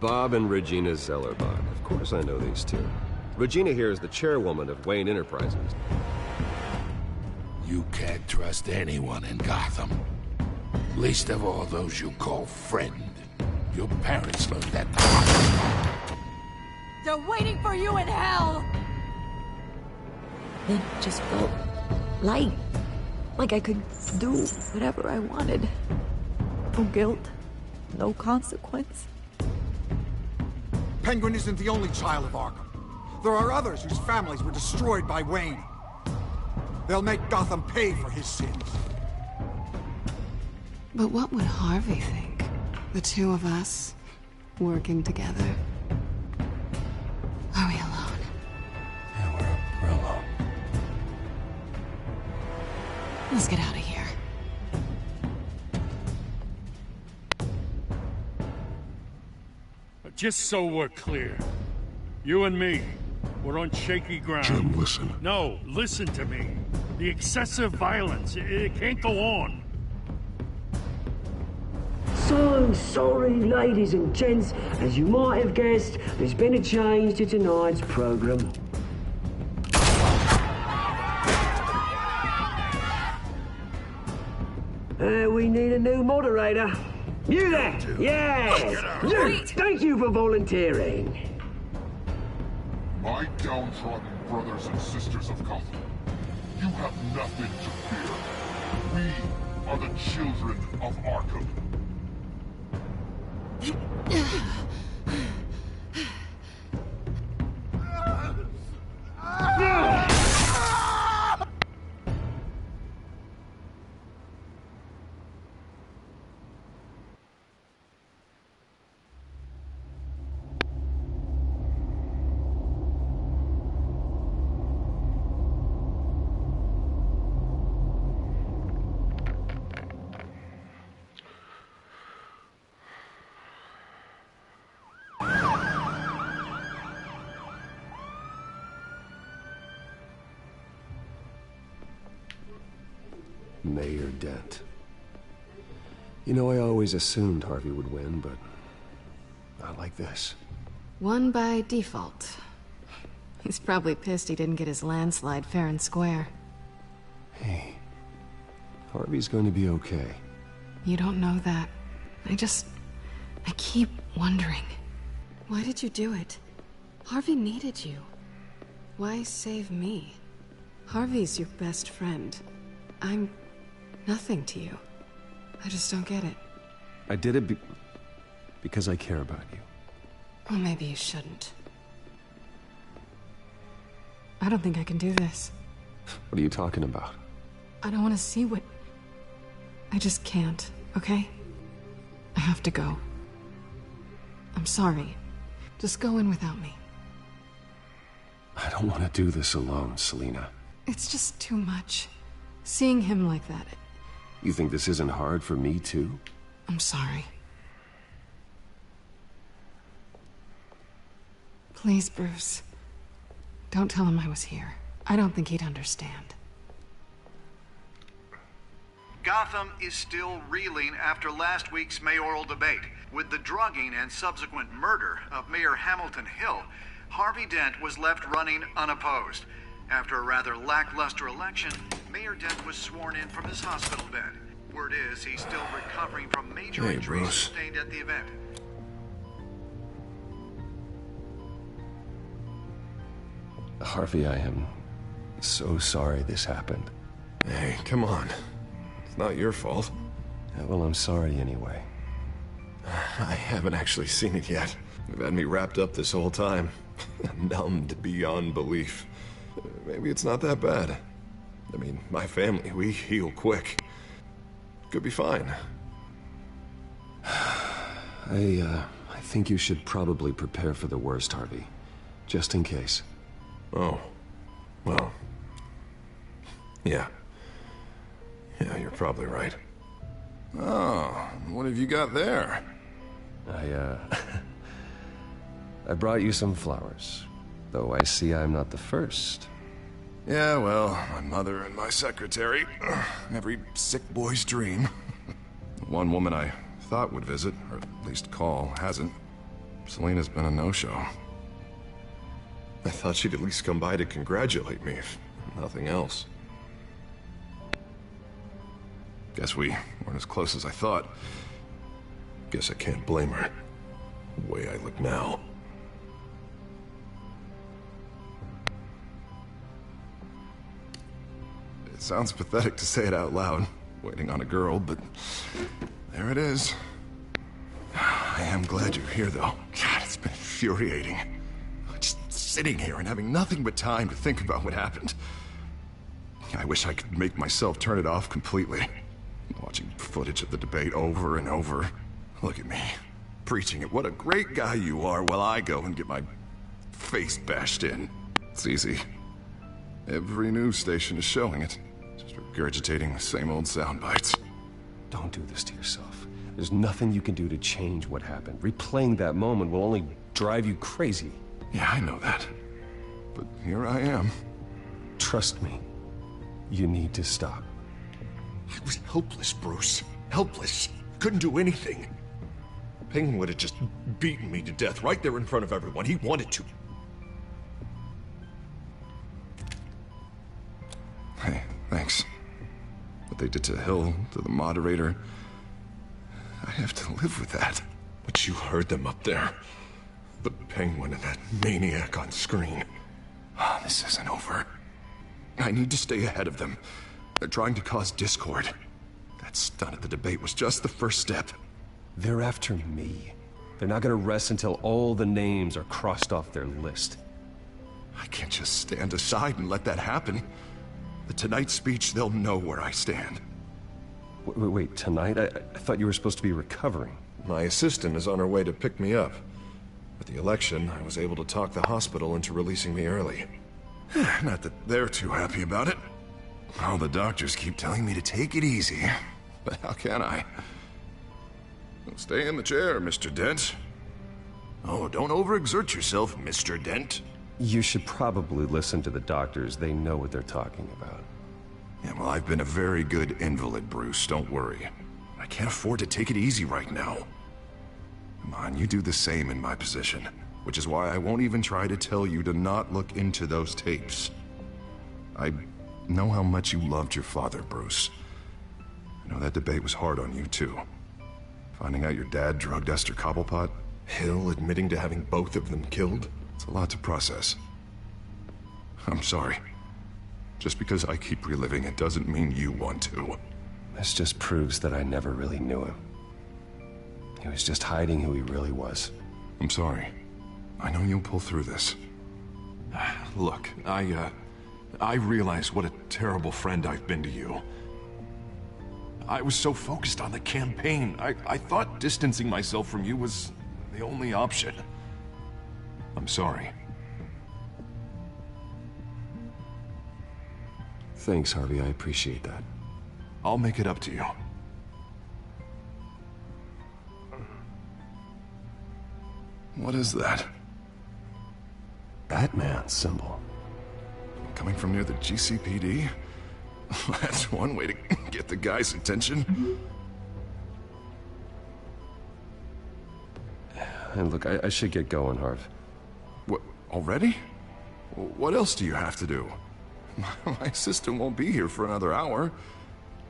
Bob and Regina Zellerbach. Of course I know these two. Regina here is the chairwoman of Wayne Enterprises. You can't trust anyone in Gotham. Least of all those you call friend. Your parents learned that. They're waiting for you in hell! It just felt light. Like I could do whatever I wanted. No guilt, no consequence. Penguin isn't the only child of Arkham. There are others whose families were destroyed by Wayne. They'll make Gotham pay for his sins. But what would Harvey think? The two of us, working together. Are we alone? Yeah, we're alone. Let's get out of here. Just so we're clear, you and me, we're on shaky ground. Jim, listen. No, listen to me. The excessive violence, it can't go on. So sorry, ladies and gents. As you might have guessed, there's been a change to tonight's program. We need a new moderator. You there? Yes! You! Thank you for volunteering. My downtrodden brothers and sisters of Gotham, you have nothing to fear. We are the children of Arkham. Mayor Dent. You know, I always assumed Harvey would win, but not like this. Won by default. He's probably pissed he didn't get his landslide fair and square. Hey, Harvey's going to be okay. You don't know that. I keep wondering. Why did you do it? Harvey needed you. Why save me? Harvey's your best friend. I'm nothing to you. I just don't get it. I did it because I care about you. Well, maybe you shouldn't. I don't think I can do this. What are you talking about? I don't want to see what... I just can't, okay? I have to go. I'm sorry. Just go in without me. I don't want to do this alone, Selina. It's just too much. Seeing him like that... You think this isn't hard for me, too? I'm sorry. Please, Bruce. Don't tell him I was here. I don't think he'd understand. Gotham is still reeling after last week's mayoral debate. With the drugging and subsequent murder of Mayor Hamilton Hill, Harvey Dent was left running unopposed. After a rather lackluster election, Mayor Dent was sworn in from his hospital bed. Word is he's still recovering from major injuries sustained at the event. Harvey, I am so sorry this happened. Hey, come on. It's not your fault. Yeah, well, I'm sorry anyway. I haven't actually seen it yet. You've had me wrapped up this whole time. Numbed beyond belief. Maybe it's not that bad. I mean, my family, we heal quick. Could be fine. I think you should probably prepare for the worst, Harvey. Just in case. Oh. Well. Yeah. Yeah, you're probably right. Oh, what have you got there? I brought you some flowers. Though I see I'm not the first. Yeah, well, my mother and my secretary. Every sick boy's dream. One woman I thought would visit, or at least call, hasn't. Selena's been a no-show. I thought she'd at least come by to congratulate me, if nothing else. Guess we weren't as close as I thought. Guess I can't blame her. The way I look now. It sounds pathetic to say it out loud, waiting on a girl, but there it is. I am glad you're here, though. God, it's been infuriating. Just sitting here and having nothing but time to think about what happened. I wish I could make myself turn it off completely. Watching footage of the debate over and over. Look at me, preaching at what a great guy you are while I go and get my face bashed in. It's easy. Every news station is showing it. Just regurgitating the same old sound bites. Don't do this to yourself. There's nothing you can do to change what happened. Replaying that moment will only drive you crazy. Yeah, I know that. But here I am. Trust me. You need to stop. I was helpless, Bruce. Helpless. Couldn't do anything. Penguin would have just beaten me to death right there in front of everyone. He wanted to. Hey, thanks. What they did to Hill, to the moderator, I have to live with that. But you heard them up there. The Penguin and that maniac on screen. Oh, this isn't over. I need to stay ahead of them. They're trying to cause discord. That stunt at the debate was just the first step. They're after me. They're not gonna rest until all the names are crossed off their list. I can't just stand aside and let that happen. The Tonight speech, they'll know where I stand. Wait, tonight? I thought you were supposed to be recovering. My assistant is on her way to pick me up. With the election, I was able to talk the hospital into releasing me early. Not that they're too happy about it. All the doctors keep telling me to take it easy. But how can I? Stay in the chair, Mr. Dent. Oh, don't overexert yourself, Mr. Dent. You should probably listen to the doctors. They know what they're talking about. Yeah, well, I've been a very good invalid, Bruce. Don't worry. I can't afford to take it easy right now. Come on, you do the same in my position. Which is why I won't even try to tell you to not look into those tapes. I know how much you loved your father, Bruce. I know that debate was hard on you, too. Finding out your dad drugged Esther Cobblepot, Hill admitting to having both of them killed, it's a lot to process. I'm sorry. Just because I keep reliving it doesn't mean you want to. This just proves that I never really knew him. He was just hiding who he really was. I'm sorry. I know you'll pull through this. Look, I realize what a terrible friend I've been to you. I was so focused on the campaign, I thought distancing myself from you was the only option. I'm sorry. Thanks, Harvey. I appreciate that. I'll make it up to you. What is that? Batman symbol. Coming from near the GCPD? That's one way to get the guy's attention. And look, I should get going, Harv. What, already? What else do you have to do? My assistant won't be here for another hour.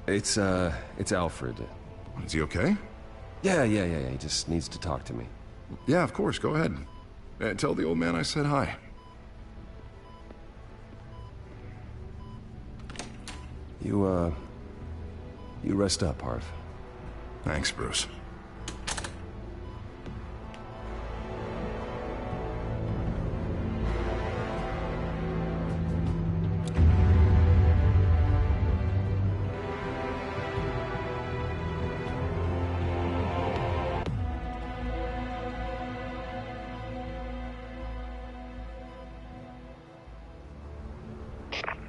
It's Alfred. Is he okay? Yeah. He just needs to talk to me. Yeah, of course. Go ahead. Tell the old man I said hi. You rest up, Harv. Thanks, Bruce.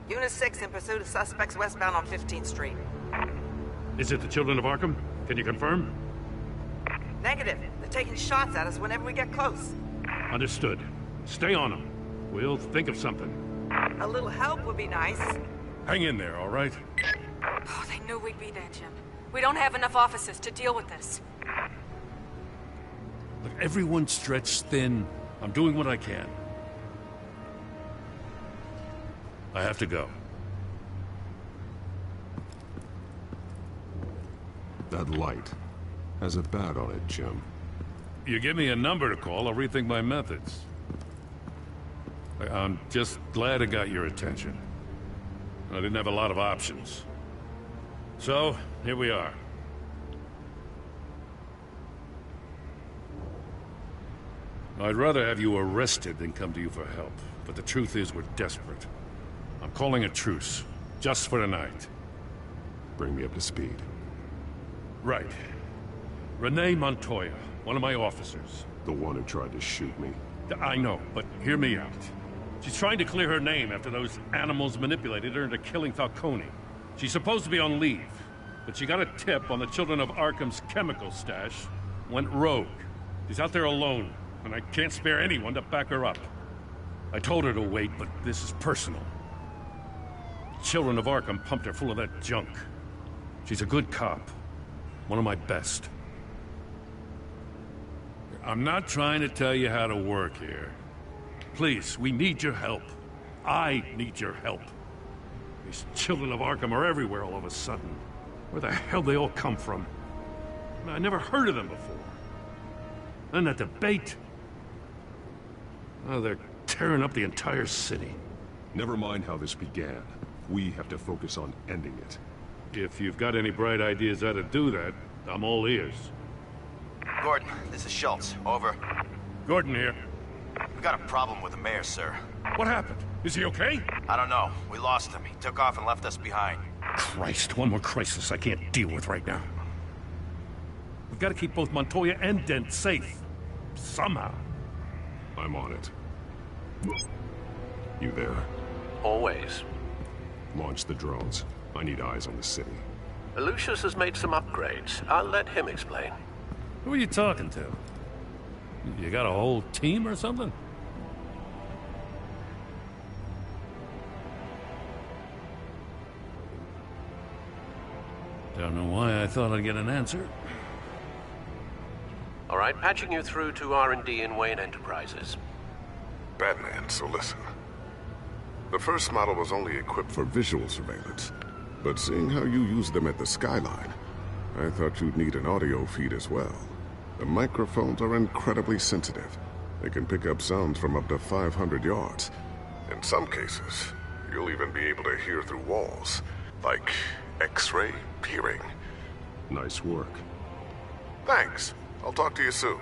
Unit 6 in pursuit of suspects westbound on 15th Street. Is it the Children of Arkham? Can you confirm? Negative. They're taking shots at us whenever we get close. Understood. Stay on them. We'll think of something. A little help would be nice. Hang in there, all right? Oh, they knew we'd be there, Jim. We don't have enough officers to deal with this. Look, everyone's stretched thin. I'm doing what I can. I have to go. That light has a bat on it, Jim. You give me a number to call, I'll rethink my methods. I'm just glad it got your attention. I didn't have a lot of options. So, here we are. I'd rather have you arrested than come to you for help. But the truth is, we're desperate. I'm calling a truce, just for tonight. Bring me up to speed. Right. Renee Montoya, one of my officers. The one who tried to shoot me. I know, but hear me out. She's trying to clear her name after those animals manipulated her into killing Falcone. She's supposed to be on leave, but she got a tip on the Children of Arkham's chemical stash, went rogue. She's out there alone, and I can't spare anyone to back her up. I told her to wait, but this is personal. Children of Arkham pumped her full of that junk. She's a good cop. One of my best. I'm not trying to tell you how to work here. Please, we need your help. I need your help. These Children of Arkham are everywhere all of a sudden. Where the hell they all come from? I never heard of them before. And that debate. Oh, they're tearing up the entire city. Never mind how this began. We have to focus on ending it. If you've got any bright ideas how to do that, I'm all ears. Gordon, this is Schultz. Over. Gordon here. We got a problem with the mayor, sir. What happened? Is he okay? I don't know. We lost him. He took off and left us behind. Christ, one more crisis I can't deal with right now. We've got to keep both Montoya and Dent safe. Somehow. I'm on it. You there? Always. Launch the drones. I need eyes on the city. Lucius has made some upgrades. I'll let him explain. Who are you talking to? You got a whole team or something? Don't know why I thought I'd get an answer. All right, patching you through to R&D in Wayne Enterprises. Batman, so listen. The first model was only equipped for visual surveillance, but seeing how you use them at the Skyline, I thought you'd need an audio feed as well. The microphones are incredibly sensitive. They can pick up sounds from up to 500 yards. In some cases, you'll even be able to hear through walls, like X-ray peering. Nice work. Thanks. I'll talk to you soon.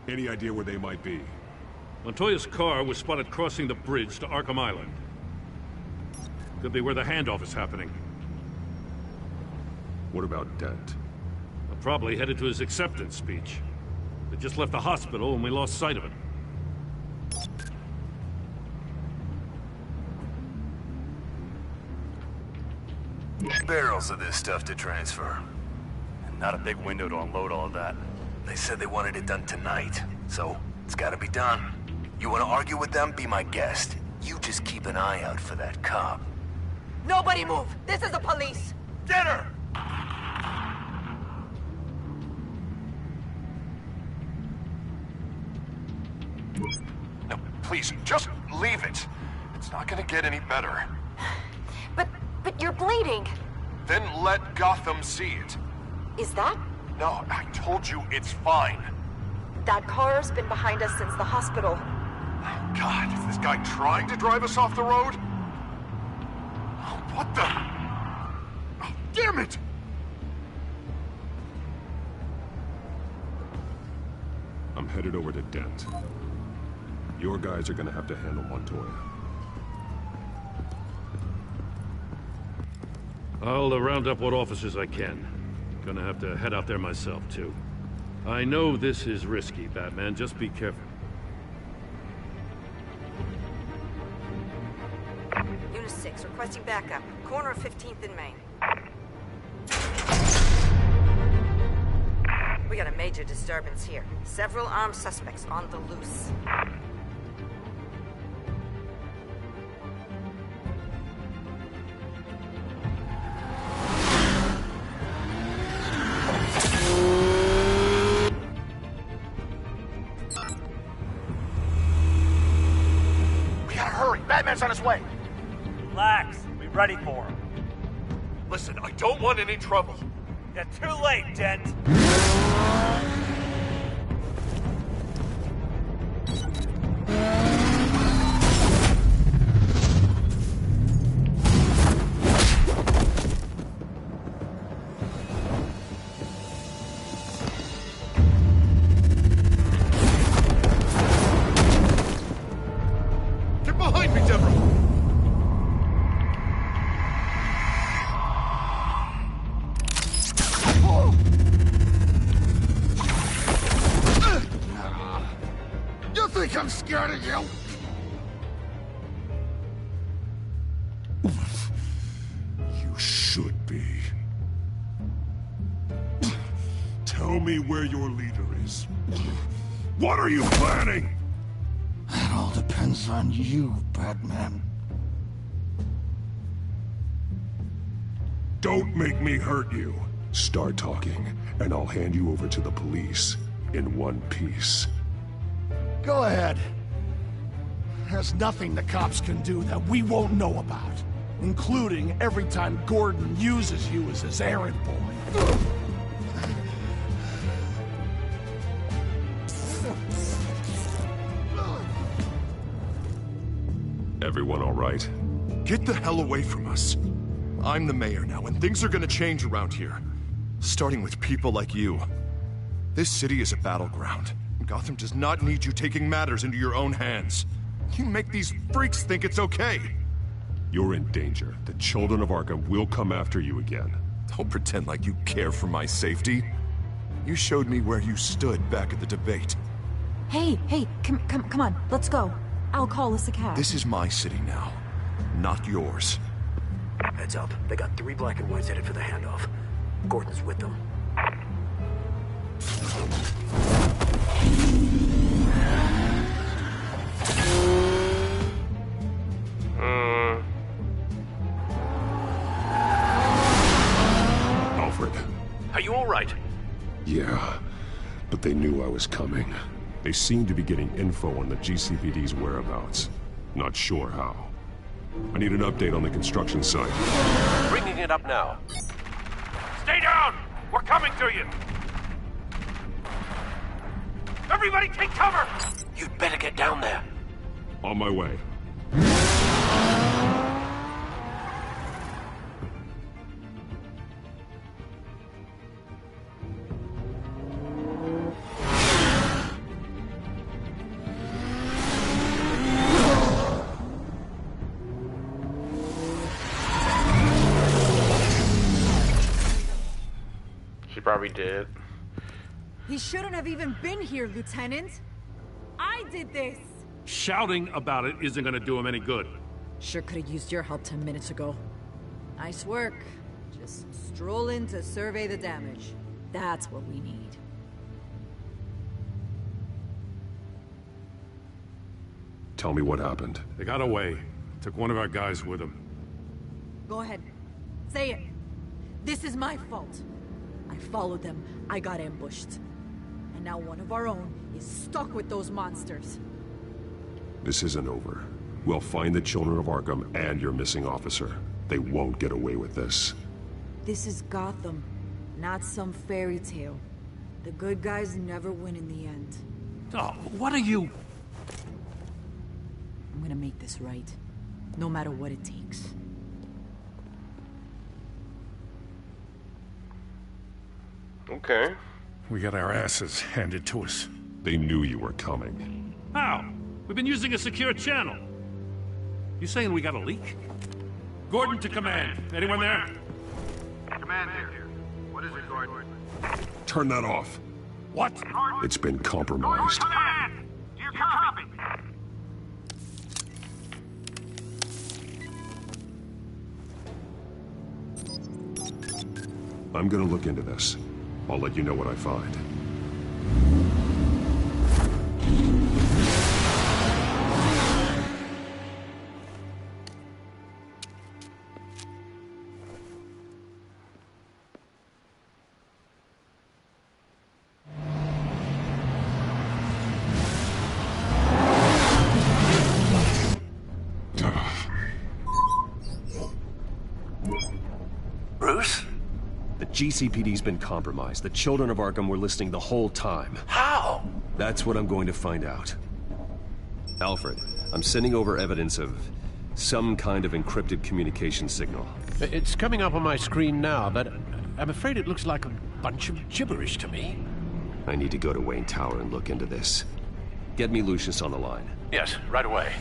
Any idea where they might be? Montoya's car was spotted crossing the bridge to Arkham Island. Could be where the handoff is happening. What about Dent? Probably headed to his acceptance speech. They just left the hospital and we lost sight of it. Barrels of this stuff to transfer. Not a big window to unload all of that. They said they wanted it done tonight, so it's gotta be done. You wanna argue with them? Be my guest. You just keep an eye out for that cop. Nobody move! This is the police! Get her! No, please, just leave it. It's not gonna get any better. But you're bleeding. Then let Gotham see it. Is that? No, I told you it's fine. That car's been behind us since the hospital. Oh, God, is this guy trying to drive us off the road? Oh, what the? Oh, damn it! I'm headed over to Dent. Your guys are gonna have to handle Montoya. I'll round up what officers I can. Gonna have to head out there myself, too. I know this is risky, Batman. Just be careful. Unit 6, requesting backup. Corner of 15th and Main. We got a major disturbance here. Several armed suspects on the loose. Batman's on his way. Relax. Be ready for him. Listen, I don't want any trouble. You're too late, Dent. Get behind me, Deborah! You think I'm scared of you? You should be. Tell me where your leader is. What are you planning? That all depends on you, Batman. Don't make me hurt you. Start talking, and I'll hand you over to the police in one piece. Go ahead. There's nothing the cops can do that we won't know about, including every time Gordon uses you as his errand boy. Everyone all right? Get the hell away from us. I'm the mayor now, and things are gonna change around here. Starting with people like you. This city is a battleground. Gotham does not need you taking matters into your own hands. You make these freaks think it's okay. You're in danger. The children of Arkham will come after you again. Don't pretend like you care for my safety. You showed me where you stood back at the debate. Hey, come on, let's go. I'll call us a cab. This is my city now, not yours. Heads up. They got 3 black and whites headed for the handoff. Gordon's with them. Alfred. Are you all right? Yeah, but they knew I was coming. They seem to be getting info on the GCPD's whereabouts. Not sure how. I need an update on the construction site. Bringing it up now. Stay down! We're coming to you! Everybody take cover! You'd better get down there. On my way. She probably did. He shouldn't have even been here, Lieutenant. I did this. Shouting about it isn't gonna do him any good. Sure could have used your help 10 minutes ago. Nice work. Just stroll in to survey the damage. That's what we need. Tell me what happened. They got away. Took one of our guys with them. Go ahead. Say it. This is my fault. I followed them. I got ambushed. And now one of our own is stuck with those monsters. This isn't over. We'll find the children of Arkham and your missing officer. They won't get away with this. This is Gotham, not some fairy tale. The good guys never win in the end. Oh, what are you... I'm gonna make this right. No matter what it takes. Okay. We got our asses handed to us. They knew you were coming. How? We've been using a secure channel. You saying we got a leak? Gordon to command. Anyone there? Command here. What is it, Gordon? Turn that off. What? It's been compromised. Command! Do you copy? I'm gonna look into this. I'll let you know what I find. GCPD's been compromised. The children of Arkham were listening the whole time. How? That's what I'm going to find out. Alfred, I'm sending over evidence of some kind of encrypted communication signal. It's coming up on my screen now, but I'm afraid it looks like a bunch of gibberish to me. I need to go to Wayne Tower and look into this. Get me Lucius on the line. Yes, right away.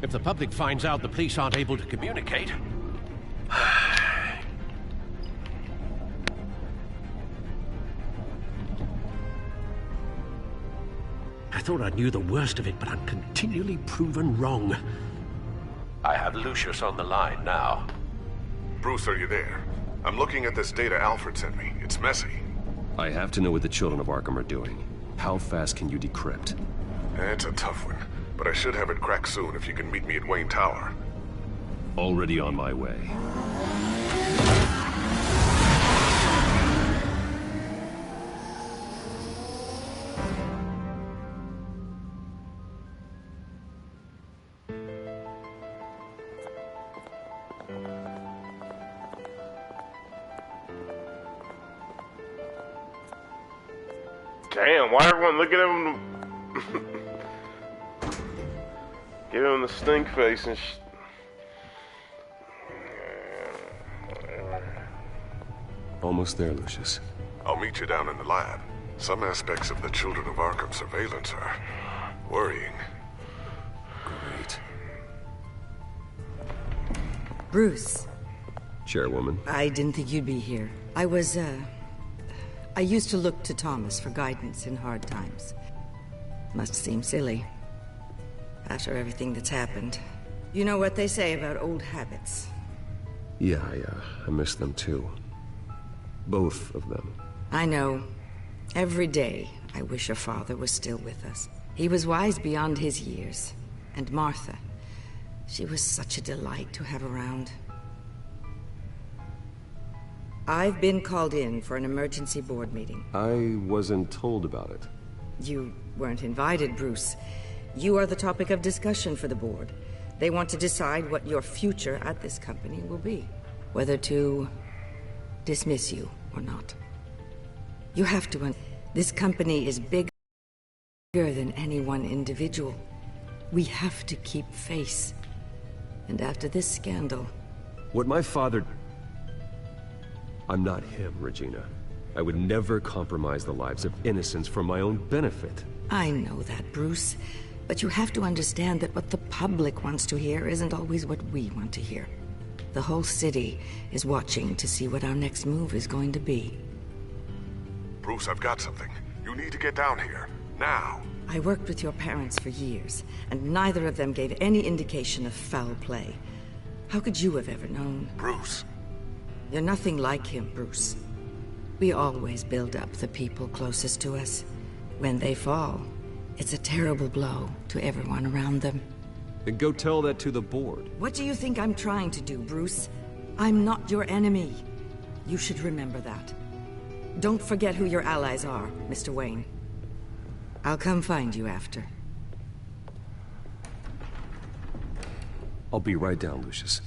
If the public finds out the police aren't able to communicate... I thought I knew the worst of it, but I'm continually proven wrong. I have Lucius on the line now. Bruce, are you there? I'm looking at this data Alfred sent me. It's messy. I have to know what the children of Arkham are doing. How fast can you decrypt? It's a tough one, but I should have it cracked soon if you can meet me at Wayne Tower. Already on my way. Damn, why everyone look at him? Give him the stink face and Almost there, Lucius. I'll meet you down in the lab. Some aspects of the Children of Arkham surveillance are worrying. Great. Bruce. Chairwoman. I didn't think you'd be here. I used to look to Thomas for guidance in hard times. Must seem silly. After everything that's happened. You know what they say about old habits. Yeah, I miss them too. Both of them. I know. Every day, I wish your father was still with us. He was wise beyond his years. And Martha, she was such a delight to have around. I've been called in for an emergency board meeting. I wasn't told about it. You weren't invited, Bruce. You are the topic of discussion for the board. They want to decide what your future at this company will be. Whether to dismiss you or not. You have to this company is bigger than any one individual. We have to keep face. And after this scandal... What my father... I'm not him, Regina. I would never compromise the lives of innocents for my own benefit. I know that, Bruce. But you have to understand that what the public wants to hear isn't always what we want to hear. The whole city is watching to see what our next move is going to be. Bruce, I've got something. You need to get down here. Now. I worked with your parents for years, and neither of them gave any indication of foul play. How could you have ever known? Bruce. You're nothing like him, Bruce. We always build up the people closest to us. When they fall, it's a terrible blow to everyone around them. Then go tell that to the board. What do you think I'm trying to do, Bruce? I'm not your enemy. You should remember that. Don't forget who your allies are, Mr. Wayne. I'll come find you after. I'll be right down, Lucius.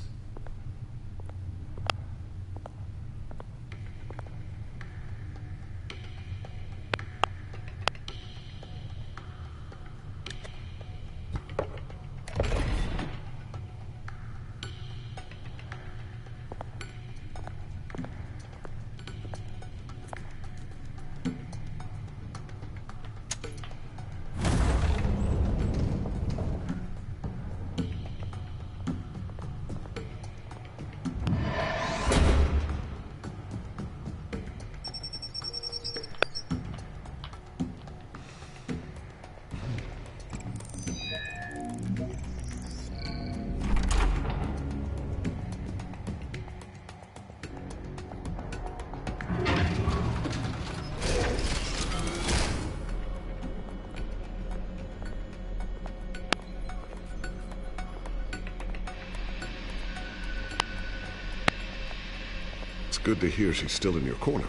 Good to hear she's still in your corner.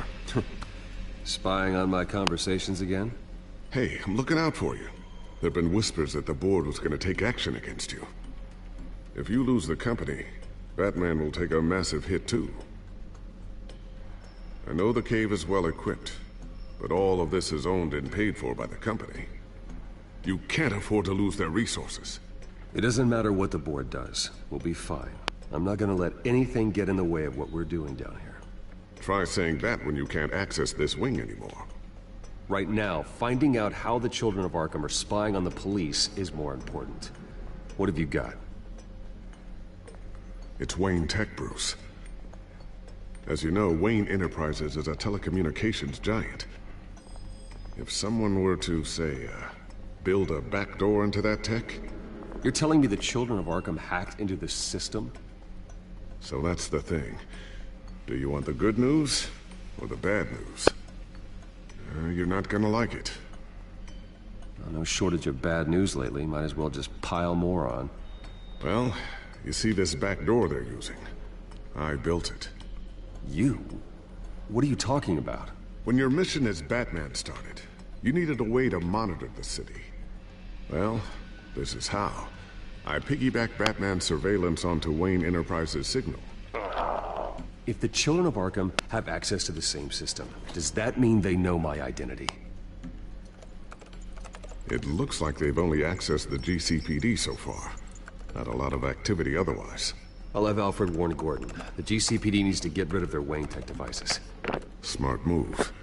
Spying on my conversations again? Hey, I'm looking out for you. There've been whispers that the board was going to take action against you. If you lose the company, Batman will take a massive hit too. I know the cave is well equipped, but all of this is owned and paid for by the company. You can't afford to lose their resources. It doesn't matter what the board does. We'll be fine. I'm not gonna let anything get in the way of what we're doing down here. Try saying that when you can't access this wing anymore. Right now, finding out how the children of Arkham are spying on the police is more important. What have you got? It's Wayne Tech, Bruce. As you know, Wayne Enterprises is a telecommunications giant. If someone were to, say, build a backdoor into that tech... You're telling me the children of Arkham hacked into this system? So that's the thing. Do you want the good news or the bad news? You're not gonna like it. No shortage of bad news lately. Might as well just pile more on. Well, you see this back door they're using? I built it. You? What are you talking about? When your mission as Batman started, you needed a way to monitor the city. Well, this is how. I piggybacked Batman's surveillance onto Wayne Enterprises' signal. If the children of Arkham have access to the same system, does that mean they know my identity? It looks like they've only accessed the GCPD so far. Not a lot of activity otherwise. I'll have Alfred warn Gordon. The GCPD needs to get rid of their Wayne Tech devices. Smart move.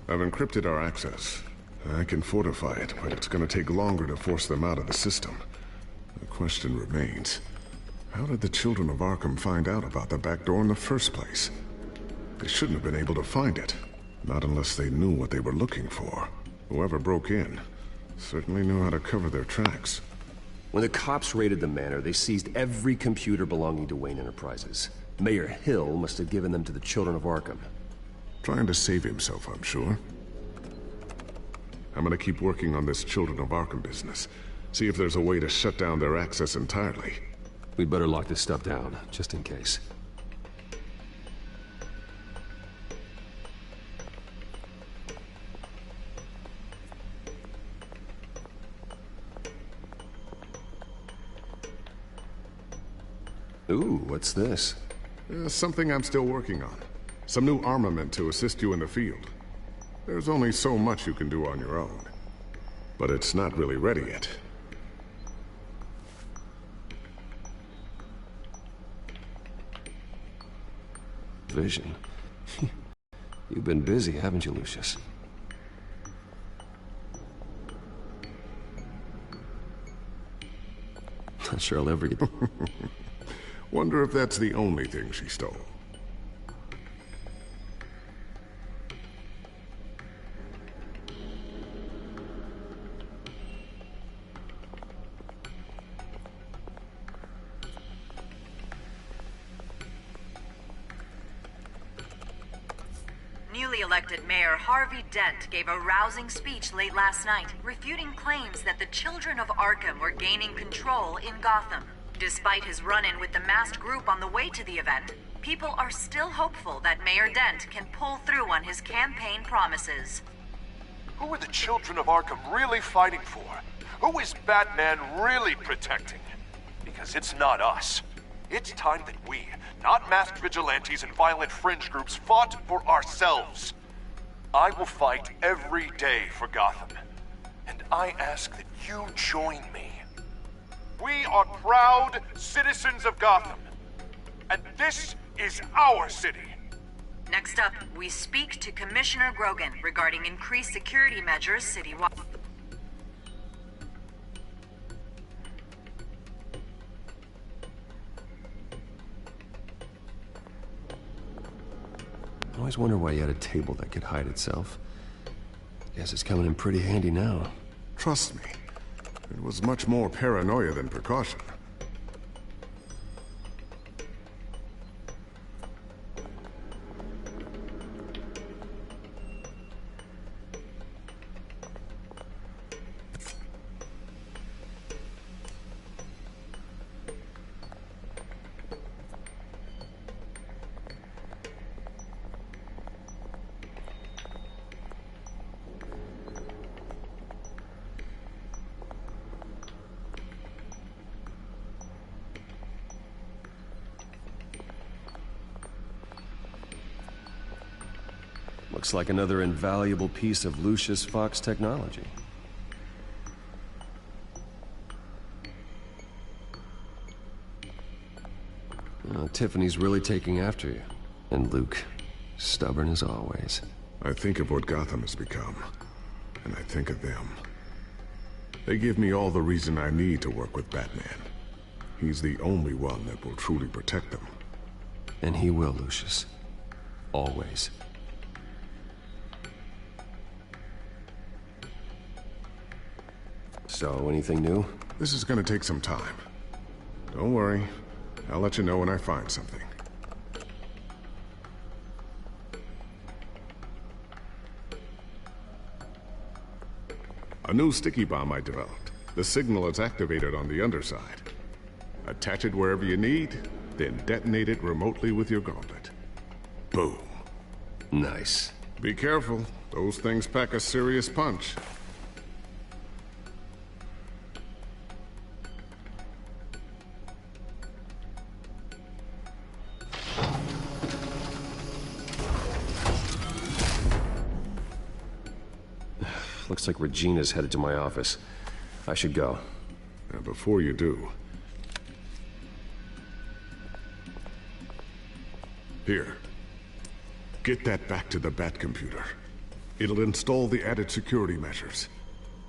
I've encrypted our access. I can fortify it, but it's gonna take longer to force them out of the system. The question remains, how did the children of Arkham find out about the back door in the first place? They shouldn't have been able to find it. Not unless they knew what they were looking for. Whoever broke in certainly knew how to cover their tracks. When the cops raided the manor, they seized every computer belonging to Wayne Enterprises. Mayor Hill must have given them to the children of Arkham. Trying to save himself, I'm sure. I'm gonna keep working on this Children of Arkham business. See if there's a way to shut down their access entirely. We'd better lock this stuff down, just in case. Ooh, what's this? Something I'm still working on. Some new armament to assist you in the field. There's only so much you can do on your own. But it's not really ready yet. Vision. You've been busy, haven't you, Lucius? Not sure I'll ever get... Wonder if that's the only thing she stole. Newly elected Mayor Harvey Dent gave a rousing speech late last night, refuting claims that the children of Arkham were gaining control in Gotham. Despite his run-in with the masked group on the way to the event, people are still hopeful that Mayor Dent can pull through on his campaign promises. Who are the children of Arkham really fighting for? Who is Batman really protecting? Because it's not us. It's time that we, not masked vigilantes and violent fringe groups, fought for ourselves. I will fight every day for Gotham. And I ask that you join me. We are proud citizens of Gotham. And this is our city. Next up, we speak to Commissioner Grogan regarding increased security measures citywide. I always wonder why you had a table that could hide itself. Guess it's coming in pretty handy now. Trust me, it was much more paranoia than precaution. Looks like another invaluable piece of Lucius Fox technology. Tiffany's really taking after you. And Luke, stubborn as always. I think of what Gotham has become, and I think of them. They give me all the reason I need to work with Batman. He's the only one that will truly protect them. And he will, Lucius. Always. So, anything new? This is gonna take some time. Don't worry. I'll let you know when I find something. A new sticky bomb I developed. The signal is activated on the underside. Attach it wherever you need, then detonate it remotely with your gauntlet. Boom. Nice. Be careful. Those things pack a serious punch. Looks like Regina's headed to my office. I should go. And before you do... Here. Get that back to the Bat computer. It'll install the added security measures.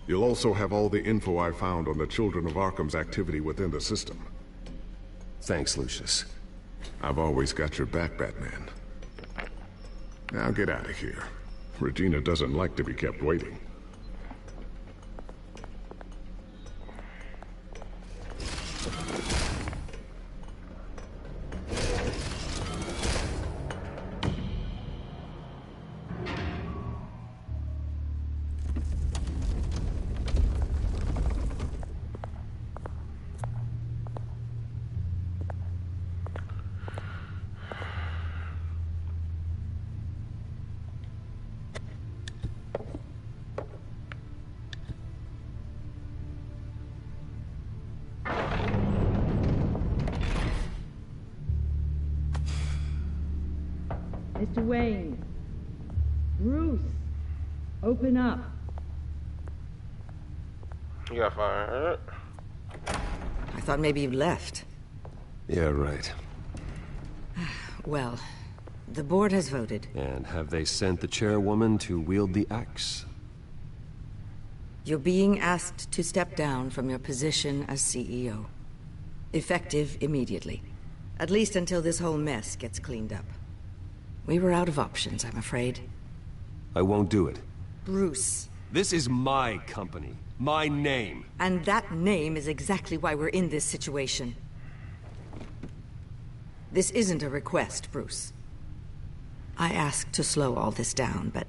You'll also have all the info I found on the Children of Arkham's activity within the system. Thanks, Lucius. I've always got your back, Batman. Now get out of here. Regina doesn't like to be kept waiting. Mr. Wayne. Bruce. Open up. You got fired. I thought maybe you left. Yeah, right. Well, the board has voted. And have they sent the chairwoman to wield the axe? You're being asked to step down from your position as CEO. Effective immediately. At least until this whole mess gets cleaned up. We were out of options, I'm afraid. I won't do it. Bruce. This is my company. My name. And that name is exactly why we're in this situation. This isn't a request, Bruce. I asked to slow all this down, but...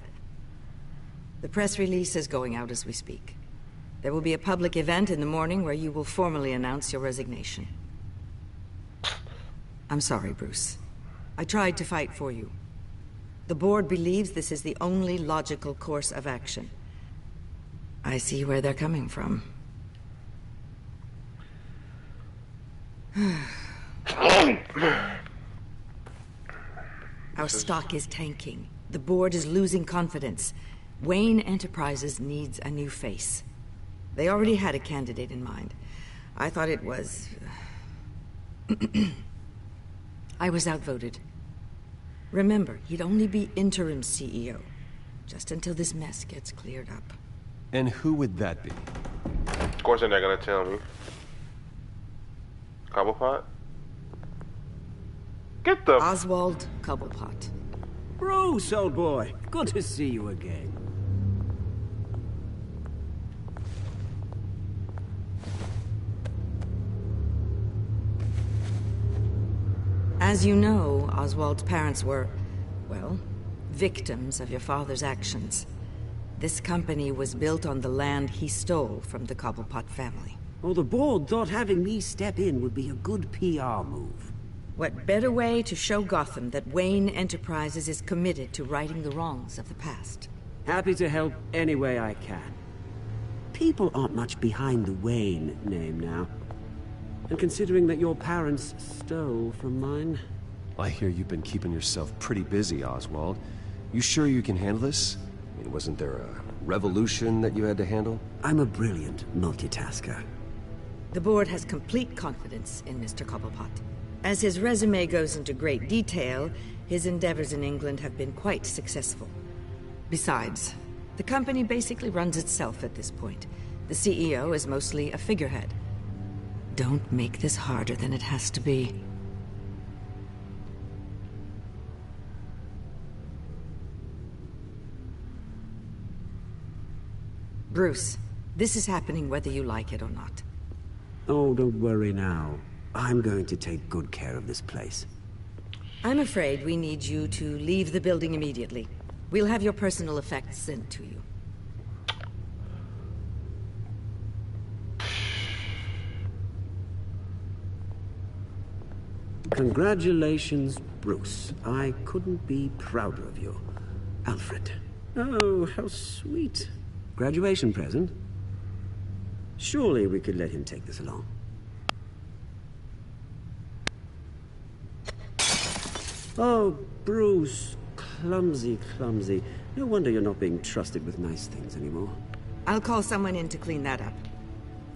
the press release is going out as we speak. There will be a public event in the morning where you will formally announce your resignation. I'm sorry, Bruce. I tried to fight for you. The board believes this is the only logical course of action. I see where they're coming from. Our stock is tanking. The board is losing confidence. Wayne Enterprises needs a new face. They already had a candidate in mind. I thought it was... I was outvoted. Remember, he'd only be interim CEO, just until this mess gets cleared up. And who would that be? Of course they're not gonna tell me. Cobblepot? Get the... Oswald Cobblepot. Bruce, old boy. Good to see you again. As you know, Oswald's parents were, well, victims of your father's actions. This company was built on the land he stole from the Cobblepot family. Well, the board thought having me step in would be a good PR move. What better way to show Gotham that Wayne Enterprises is committed to righting the wrongs of the past? Happy to help any way I can. People aren't much behind the Wayne name now. And considering that your parents stole from mine... I hear you've been keeping yourself pretty busy, Oswald. You sure you can handle this? I mean, wasn't there a revolution that you had to handle? I'm a brilliant multitasker. The board has complete confidence in Mr. Cobblepot. As his resume goes into great detail, his endeavors in England have been quite successful. Besides, the company basically runs itself at this point. The CEO is mostly a figurehead. Don't make this harder than it has to be. Bruce, this is happening whether you like it or not. Oh, don't worry now. I'm going to take good care of this place. I'm afraid we need you to leave the building immediately. We'll have your personal effects sent to you. Congratulations, Bruce. I couldn't be prouder of you. Alfred. Oh, how sweet. Graduation present? Surely we could let him take this along. Oh, Bruce. Clumsy, clumsy. No wonder you're not being trusted with nice things anymore. I'll call someone in to clean that up.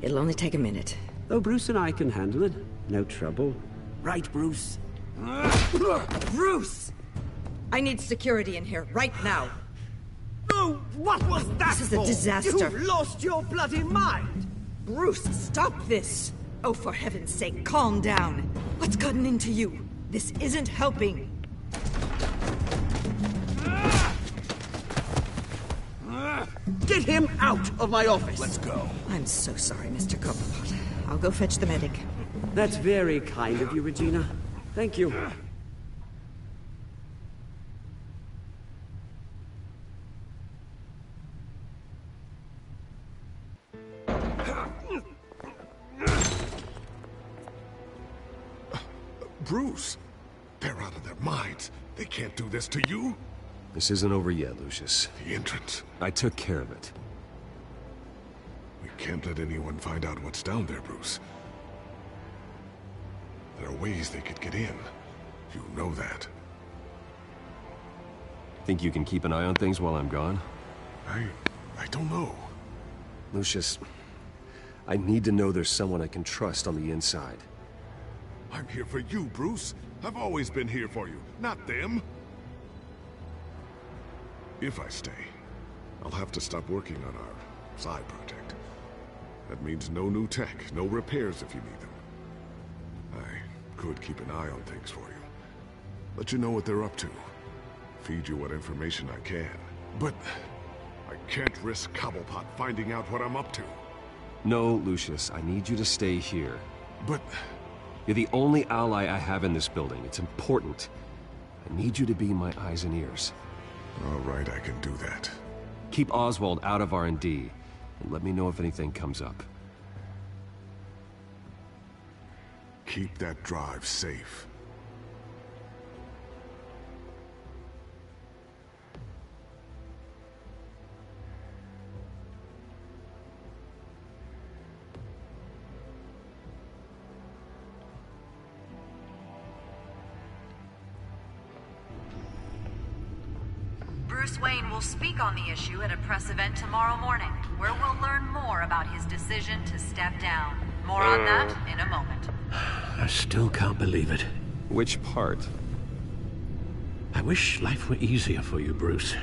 It'll only take a minute. Oh, Bruce and I can handle it. No trouble. Right, Bruce? Bruce! I need security in here, right now. Oh, what was that? This is a disaster. You've lost your bloody mind! Bruce, stop this! Oh, for heaven's sake, calm down. What's gotten into you? This isn't helping. Get him out of my office! Let's go. I'm so sorry, Mr. Cobblepot. I'll go fetch the medic. That's very kind of you, Regina. Thank you. Bruce, they're out of their minds. They can't do this to you. This isn't over yet, Lucius. The entrance. I took care of it. We can't let anyone find out what's down there, Bruce. There are ways they could get in. You know that. Think you can keep an eye on things while I'm gone? I don't know. Lucius, I need to know there's someone I can trust on the inside. I'm here for you, Bruce. I've always been here for you, not them. If I stay, I'll have to stop working on our side project. That means no new tech, no repairs if you need them. I could keep an eye on things for you. Let you know what they're up to. Feed you what information I can. But I can't risk Cobblepot finding out what I'm up to. No, Lucius, I need you to stay here. But... You're the only ally I have in this building. It's important. I need you to be my eyes and ears. All right, I can do that. Keep Oswald out of R&D, and let me know if anything comes up. Keep that drive safe. Bruce Wayne will speak on the issue at a press event tomorrow morning, where we'll learn more about his decision to step down. More on that in a moment. I still can't believe it. Which part? I wish life were easier for you, Bruce.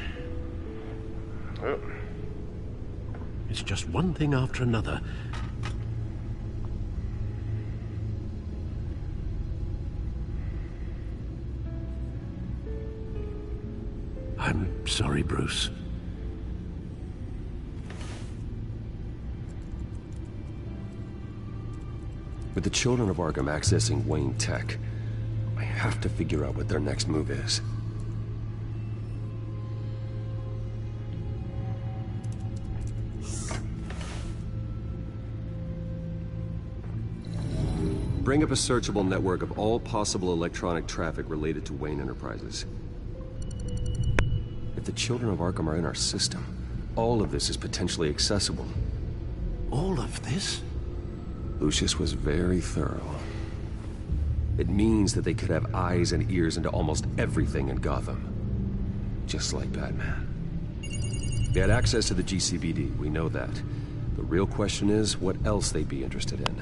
It's just one thing after another. I'm sorry, Bruce. With the children of Arkham accessing Wayne Tech, I have to figure out what their next move is. Bring up a searchable network of all possible electronic traffic related to Wayne Enterprises. If the children of Arkham are in our system, all of this is potentially accessible. All of this? Lucius was very thorough. It means that they could have eyes and ears into almost everything in Gotham. just like Batman. They had access to the GCPD, we know that. The real question is, what else they'd be interested in.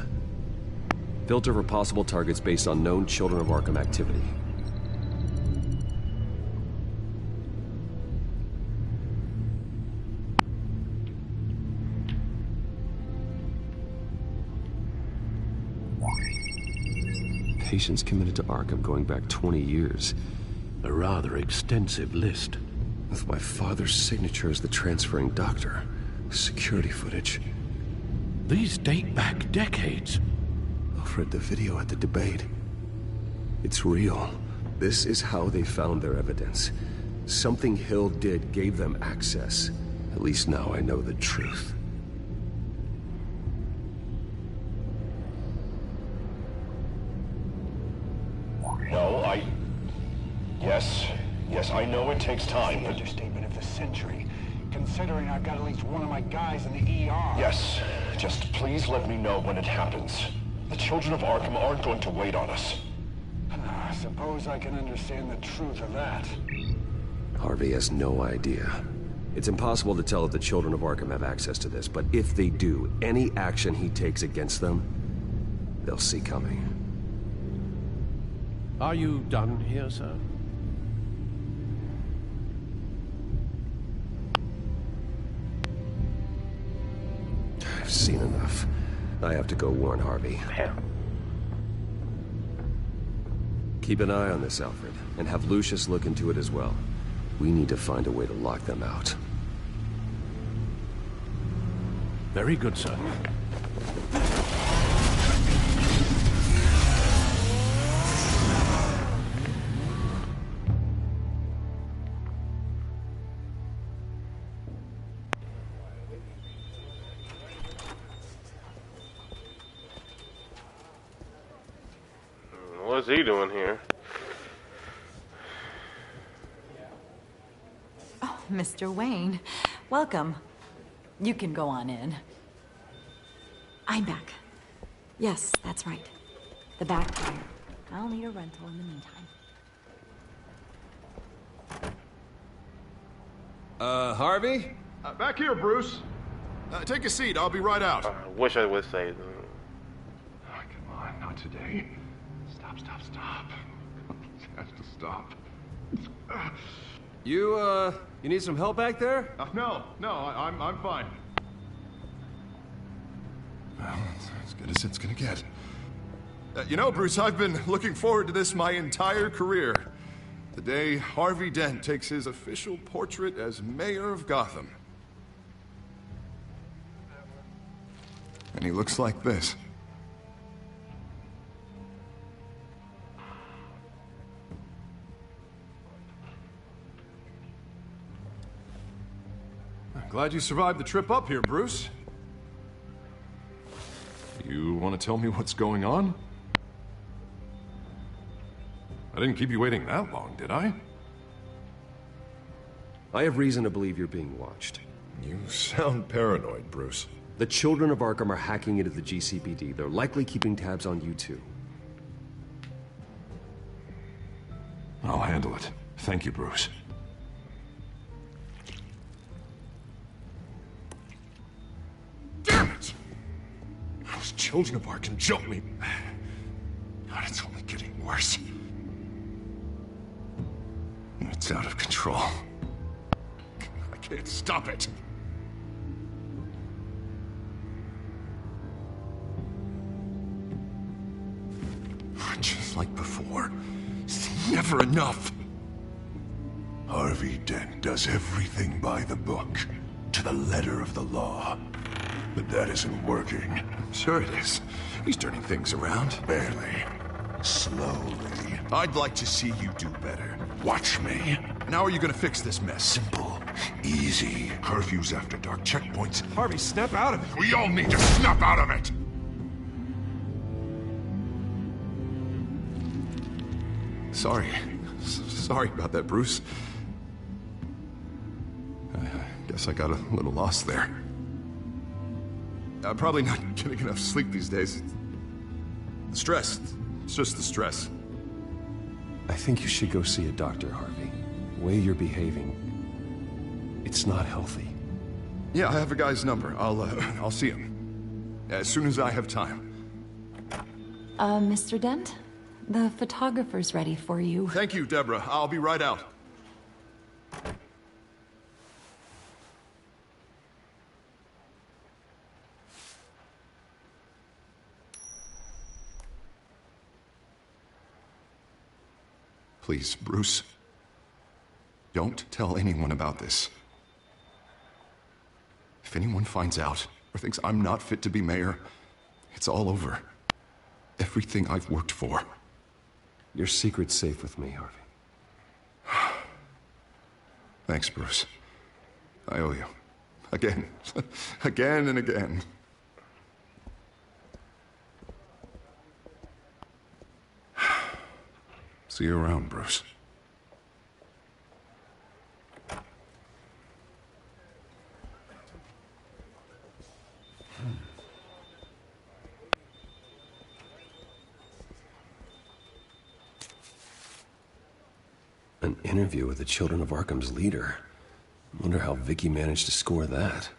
Filter for possible targets based on known Children of Arkham activity. Patients committed to Arkham going back 20 years. A rather extensive list. With my father's signature as the transferring doctor. Security footage. These date back decades. Alfred, the video at the debate. It's real. This is how they found their evidence. Something Hill did gave them access. At least now I know the truth. No, Yes, I know it takes time, but... Understatement of the century, considering I've got at least one of my guys in the ER. Yes, just please let me know when it happens. The Children of Arkham aren't going to wait on us. I suppose I can understand the truth of that. Harvey has no idea. It's impossible to tell if the Children of Arkham have access to this, but if they do, any action he takes against them, they'll see coming. Are you done here, sir? I've seen enough. I have to go warn Harvey. Keep an eye on this, Alfred, and have Lucius look into it as well. We need to find a way to lock them out. Very good, sir. What's he doing here? Oh, Mr. Wayne, welcome. You can go on in. I'm back. Yes, that's right. The back tire. I'll need a rental in the meantime. Harvey? Back here, Bruce. Take a seat. I'll be right out. I wish I would say. Oh, come on, not today. Stop. It has to stop. You need some help back there? No, I'm fine. Well, it's as good as it's gonna get. You know, Bruce, I've been looking forward to this my entire career. The day Harvey Dent takes his official portrait as mayor of Gotham. And he looks like this. I'm glad you survived the trip up here, Bruce. You want to tell me what's going on? I didn't keep you waiting that long, did I? I have reason to believe you're being watched. You sound paranoid, Bruce. The Children of Arkham are hacking into the GCPD. They're likely keeping tabs on you too. I'll handle it. Thank you, Bruce. Damn it! Those Children of Arkham jumped me. God, it's only getting worse. It's out of control. I can't stop it. Just like before. It's never enough. Harvey Dent does everything by the book, to the letter of the law. But that isn't working. Sure it is. He's turning things around. Barely. Slowly. I'd like to see you do better. Watch me. And how are you gonna fix this mess? Simple. Easy. Curfews after dark, checkpoints. Harvey, snap out of it. We all need to snap out of it! Sorry about that, Bruce. I guess I got a little lost there. I'm probably not getting enough sleep these days. The stress. It's just the stress. I think you should go see a doctor, Harvey. The way you're behaving, it's not healthy. Yeah, I have a guy's number. I'll see him. As soon as I have time. Mr. Dent? The photographer's ready for you. Thank you, Deborah. I'll be right out. Please, Bruce. Don't tell anyone about this. If anyone finds out, or thinks I'm not fit to be mayor, it's all over. Everything I've worked for. Your secret's safe with me, Harvey. Thanks, Bruce. I owe you. Again. Again and again. See you around, Bruce. An interview with the Children of Arkham's leader. Wonder how Vicky managed to score that.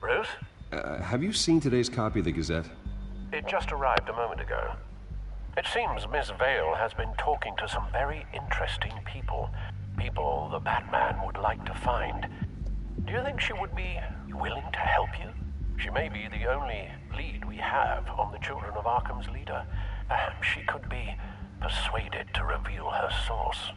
Bruce? Have you seen today's copy of the Gazette? It just arrived a moment ago. It seems Miss Vale has been talking to some very interesting people. People the Batman would like to find. Do you think she would be willing to help you? She may be the only lead we have on the Children of Arkham's leader. Perhaps she could be persuaded to reveal her source.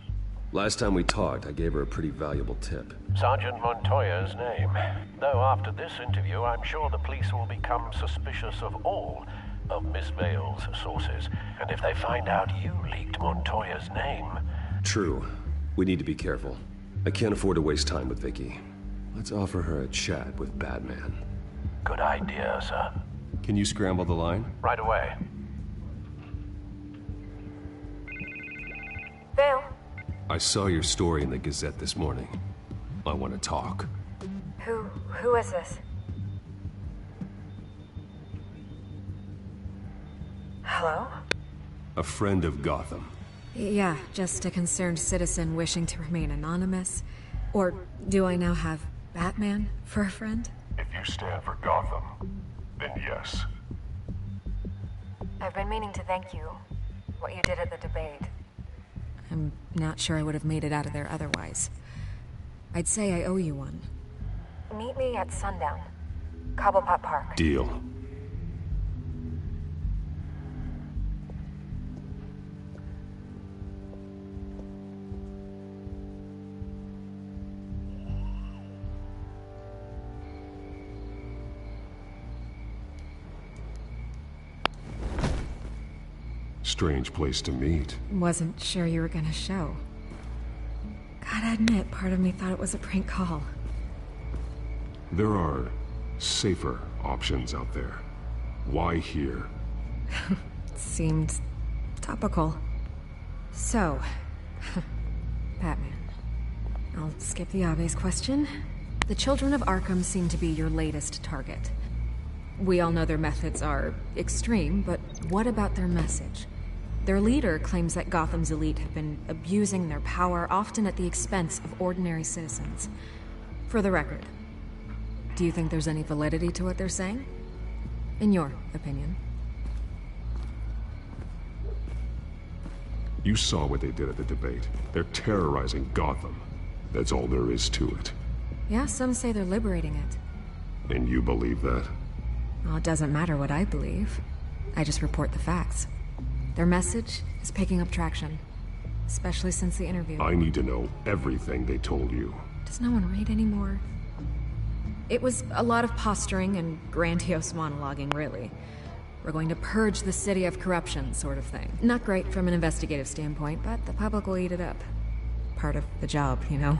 Last time we talked, I gave her a pretty valuable tip. Sergeant Montoya's name. Though after this interview, I'm sure the police will become suspicious of all of Miss Vale's sources. And if they find out you leaked Montoya's name... True. We need to be careful. I can't afford to waste time with Vicky. Let's offer her a chat with Batman. Good idea, sir. Can you scramble the line? Right away. Vale? I saw your story in the Gazette this morning. I want to talk. Who is this? Hello? A friend of Gotham. Yeah, just a concerned citizen wishing to remain anonymous. Or do I now have Batman for a friend? If you stand for Gotham, then yes. I've been meaning to thank you. What you did at the debate. I'm not sure I would have made it out of there otherwise. I'd say I owe you one. Meet me at sundown. Cobblepot Park. Deal. Strange place to meet. Wasn't sure you were gonna show. Gotta admit, part of me thought it was a prank call. There are safer options out there. Why here? Seemed topical. So, Batman. I'll skip the obvious question. The Children of Arkham seem to be your latest target. We all know their methods are extreme, but what about their message? Their leader claims that Gotham's elite have been abusing their power, often at the expense of ordinary citizens. For the record, do you think there's any validity to what they're saying? In your opinion? You saw what they did at the debate. They're terrorizing Gotham. That's all there is to it. Yeah, some say they're liberating it. And you believe that? Well, it doesn't matter what I believe. I just report the facts. Their message is picking up traction, especially since the interview. I need to know everything they told you. Does no one read anymore? It was a lot of posturing and grandiose monologuing, really. We're going to purge the city of corruption, sort of thing. Not great from an investigative standpoint, but the public will eat it up. Part of the job, you know?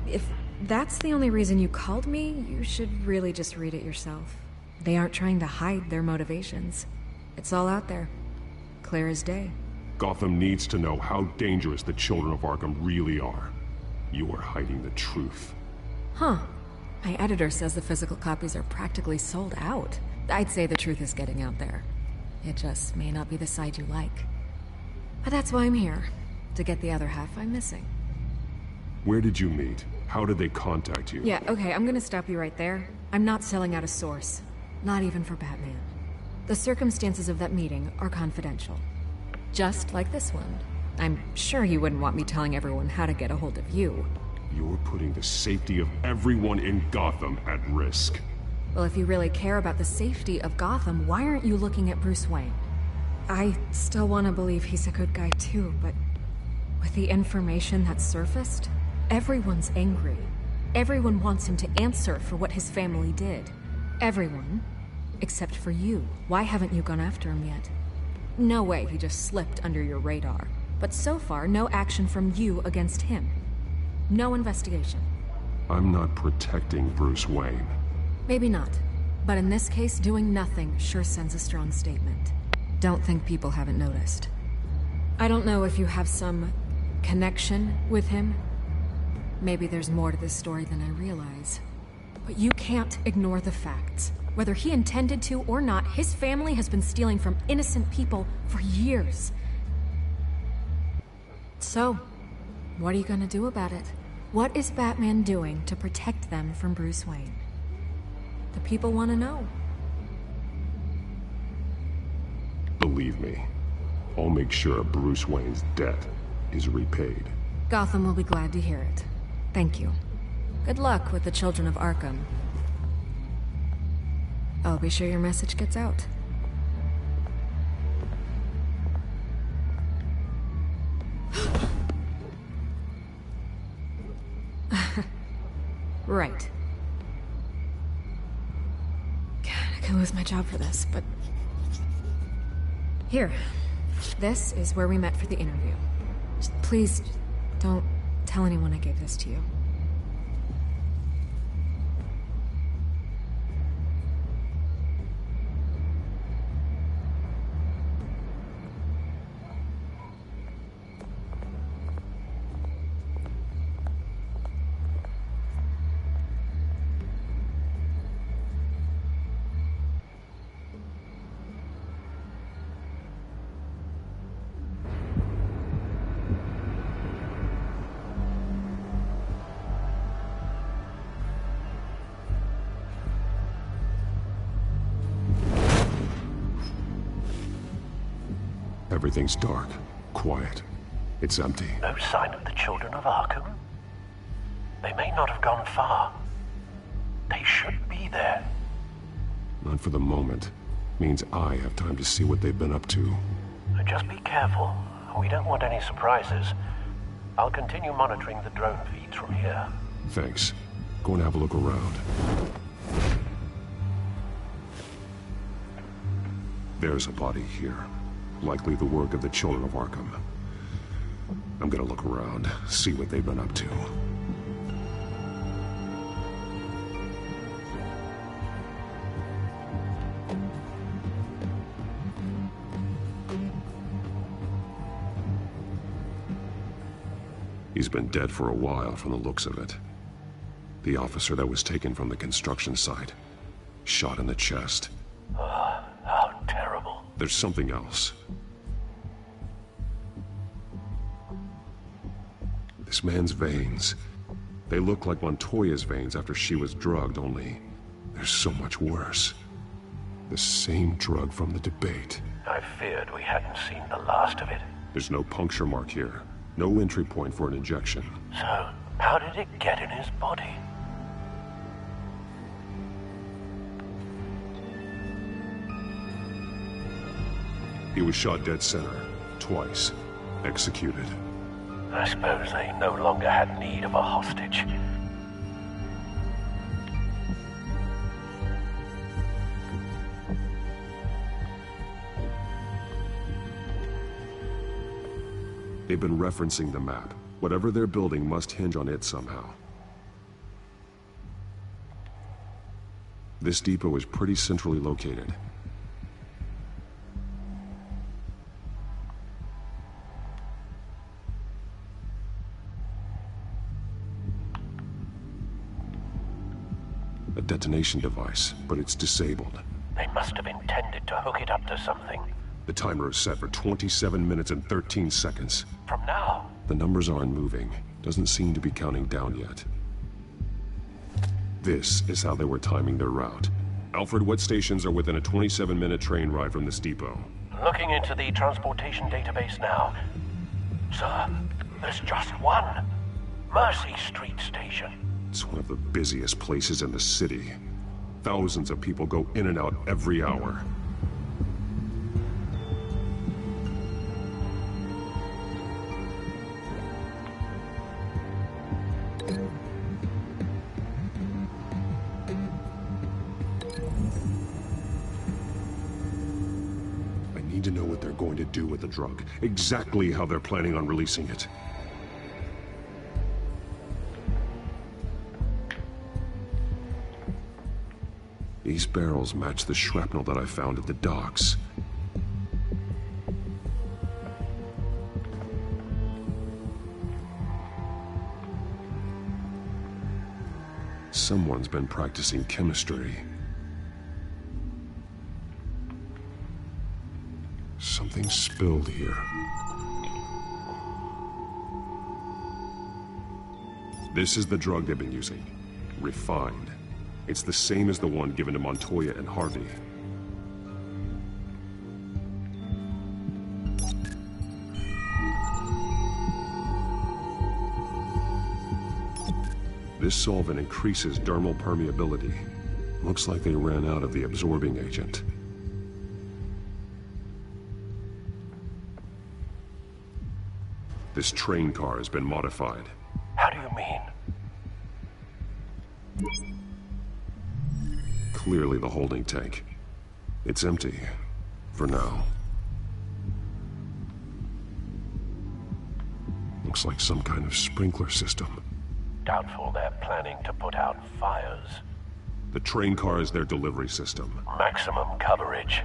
If that's the only reason you called me, you should really just read it yourself. They aren't trying to hide their motivations. It's all out there. Clear as day. Gotham needs to know how dangerous the Children of Arkham really are. You are hiding the truth. Huh. My editor says the physical copies are practically sold out. I'd say the truth is getting out there. It just may not be the side you like. But that's why I'm here, to get the other half I'm missing. Where did you meet? How did they contact you? Yeah, okay, I'm gonna stop you right there. I'm not selling out a source. Not even for Batman. The circumstances of that meeting are confidential. Just like this one. I'm sure you wouldn't want me telling everyone how to get a hold of you. You're putting the safety of everyone in Gotham at risk. Well, if you really care about the safety of Gotham, why aren't you looking at Bruce Wayne? I still want to believe he's a good guy too, but with the information that's surfaced, everyone's angry. Everyone wants him to answer for what his family did. Everyone, except for you. Why haven't you gone after him yet? No way he just slipped under your radar. But so far, no action from you against him. No investigation. I'm not protecting Bruce Wayne. Maybe not. But in this case, doing nothing sure sends a strong statement. Don't think people haven't noticed. I don't know if you have some connection with him. Maybe there's more to this story than I realize. But you can't ignore the facts. Whether he intended to or not, his family has been stealing from innocent people for years. So, what are you gonna do about it? What is Batman doing to protect them from Bruce Wayne? The people want to know. Believe me, I'll make sure Bruce Wayne's debt is repaid. Gotham will be glad to hear it. Thank you. Good luck with the Children of Arkham. I'll be sure your message gets out. Right. God, I could lose my job for this, but... Here. This is where we met for the interview. Just please, don't tell anyone I gave this to you. Everything's dark, quiet. It's empty. No sign of the Children of Arkham? They may not have gone far. They should be there. Not for the moment. Means I have time to see what they've been up to. Just be careful. We don't want any surprises. I'll continue monitoring the drone feeds from here. Thanks. Go and have a look around. There's a body here. Likely the work of the Children of Arkham. I'm gonna look around, see what they've been up to. He's been dead for a while from the looks of it. The officer that was taken from the construction site. Shot in the chest. How terrible. There's something else. This man's veins. They look like Montoya's veins after she was drugged, only they're so much worse. The same drug from the debate. I feared we hadn't seen the last of it. There's no puncture mark here. No entry point for an injection. So, how did it get in his body? He was shot dead center, twice, executed. I suppose they no longer had need of a hostage. They've been referencing the map. Whatever they're building must hinge on it somehow. This depot is pretty centrally located. A detonation device, but it's disabled. They must have intended to hook it up to something. The timer is set for 27 minutes and 13 seconds. From now? The numbers aren't moving. Doesn't seem to be counting down yet. This is how they were timing their route. Alfred, what stations are within a 27-minute train ride from this depot? Looking into the transportation database now. Sir, there's just one. Mercy Street Station. It's one of the busiest places in the city. Thousands of people go in and out every hour. I need to know what they're going to do with the drug. Exactly how they're planning on releasing it. These barrels match the shrapnel that I found at the docks. Someone's been practicing chemistry. Something spilled here. This is the drug they've been using. Refined. It's the same as the one given to Montoya and Harvey. This solvent increases dermal permeability. Looks like they ran out of the absorbing agent. This train car has been modified. How do you mean? Clearly the holding tank. It's empty. For now. Looks like some kind of sprinkler system. Doubtful they're planning to put out fires. The train car is their delivery system. Maximum coverage.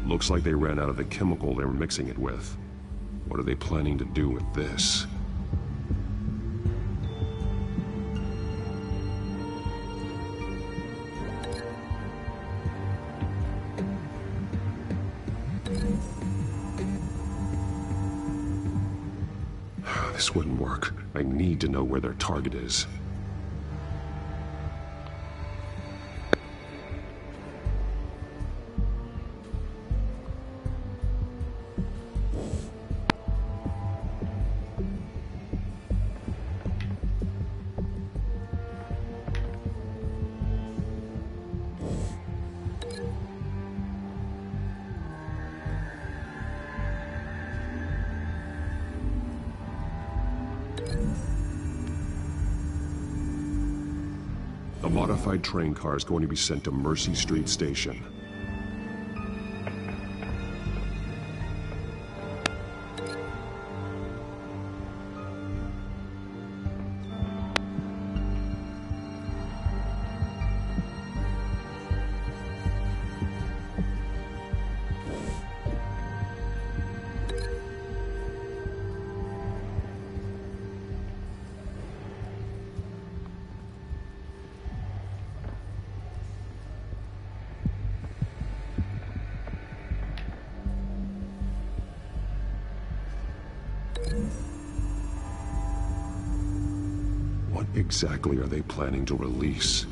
Looks like they ran out of the chemical they were mixing it with. What are they planning to do with this? This wouldn't work. I need to know where their target is. The modified train car is going to be sent to Mercy Street Station. What exactly are they planning to release?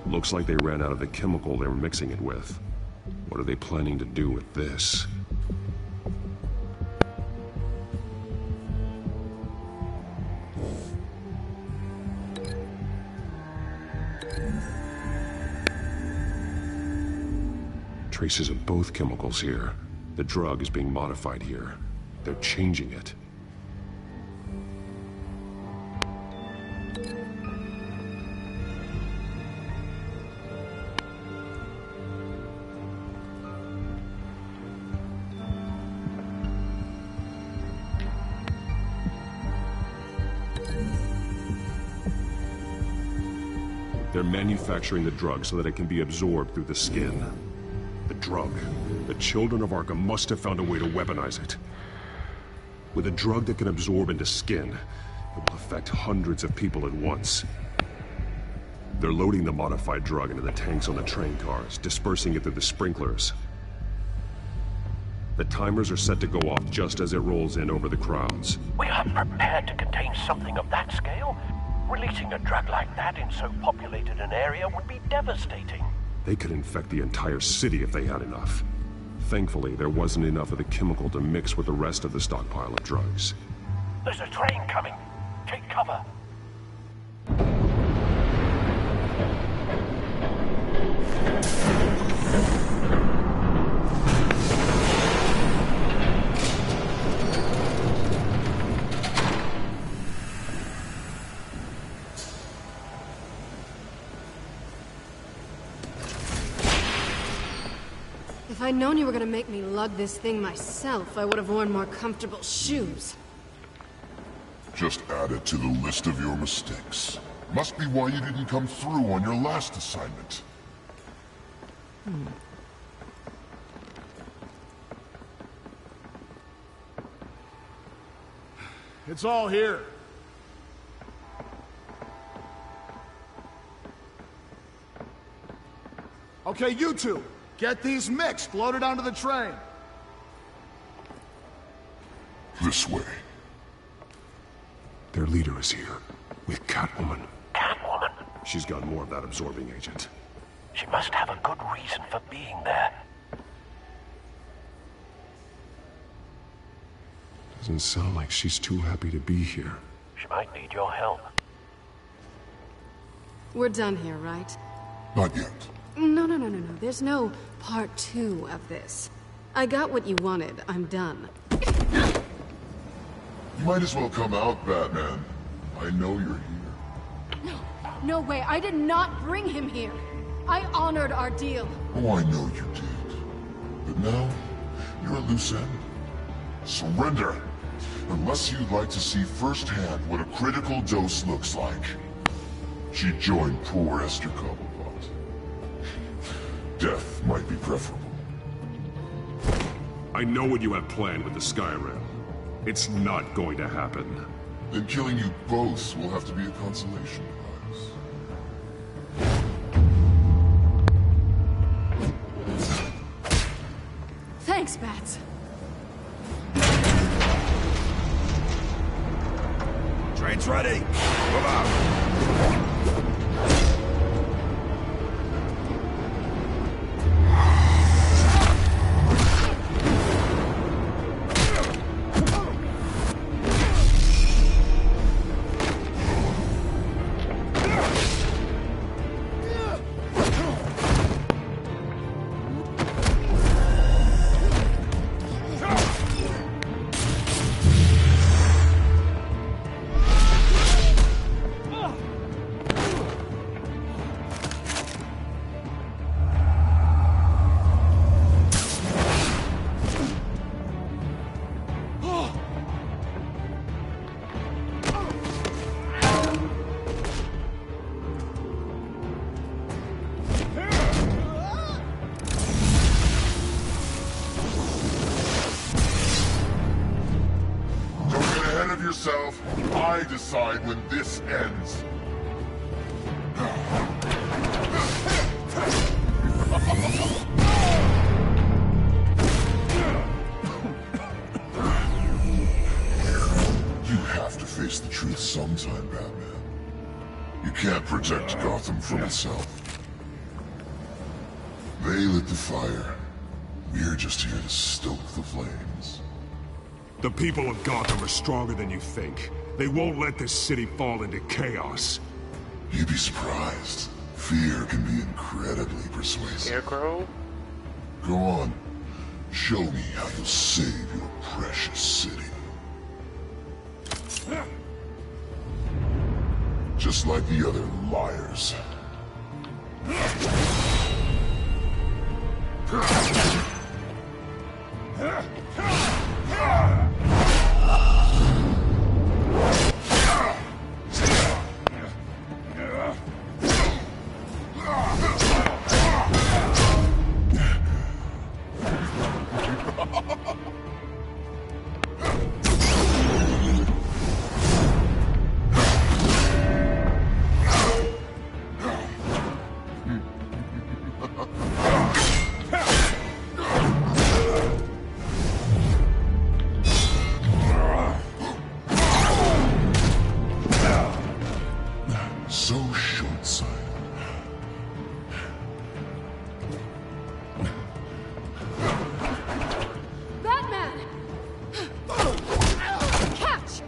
Looks like they ran out of the chemical they were mixing it with. What are they planning to do with this? Traces of both chemicals here. The drug is being modified here. They're changing it. They're manufacturing the drug so that it can be absorbed through the skin. The drug. The children of Arkham must have found a way to weaponize it. With a drug that can absorb into skin, it will affect hundreds of people at once. They're loading the modified drug into the tanks on the train cars, dispersing it through the sprinklers. The timers are set to go off just as it rolls in over the crowds. We aren't prepared to contain something of that scale. Releasing a drug like that in so populated an area would be devastating. They could infect the entire city if they had enough. Thankfully, there wasn't enough of the chemical to mix with the rest of the stockpile of drugs. There's a train coming. Take cover. If I'd known you were gonna make me lug this thing myself, I would have worn more comfortable shoes. Just add it to the list of your mistakes. Must be why you didn't come through on your last assignment. It's all here. Okay, you two. Get these mixed, loaded onto the train. This way. Their leader is here, with Catwoman. Catwoman? She's got more of that absorbing agent. She must have a good reason for being there. Doesn't sound like she's too happy to be here. She might need your help. We're done here, right? Not yet. No. There's no part 2 of this. I got what you wanted. I'm done. You might as well come out, Batman. I know you're here. No way. I did not bring him here. I honored our deal. Oh, I know you did. But now, you're a loose end. Surrender! Unless you'd like to see firsthand what a critical dose looks like. She joined poor Esther Cobblepot. Death might be preferable. I know what you have planned with the Skyrim. It's not going to happen. Then killing you both will have to be a consolation prize. Thanks, Bats. Train's ready. Move out. Yourself, I decide when this ends. You have to face the truth sometime, Batman. You can't protect Gotham from itself. They lit the fire. We're just here to stoke the flames. The people of Gotham are stronger than you think. They won't let this city fall into chaos. You'd be surprised. Fear can be incredibly persuasive. Scarecrow? Go on. Show me how you'll save your precious city. Just like the other liars. So short-sighted. Batman! Catch!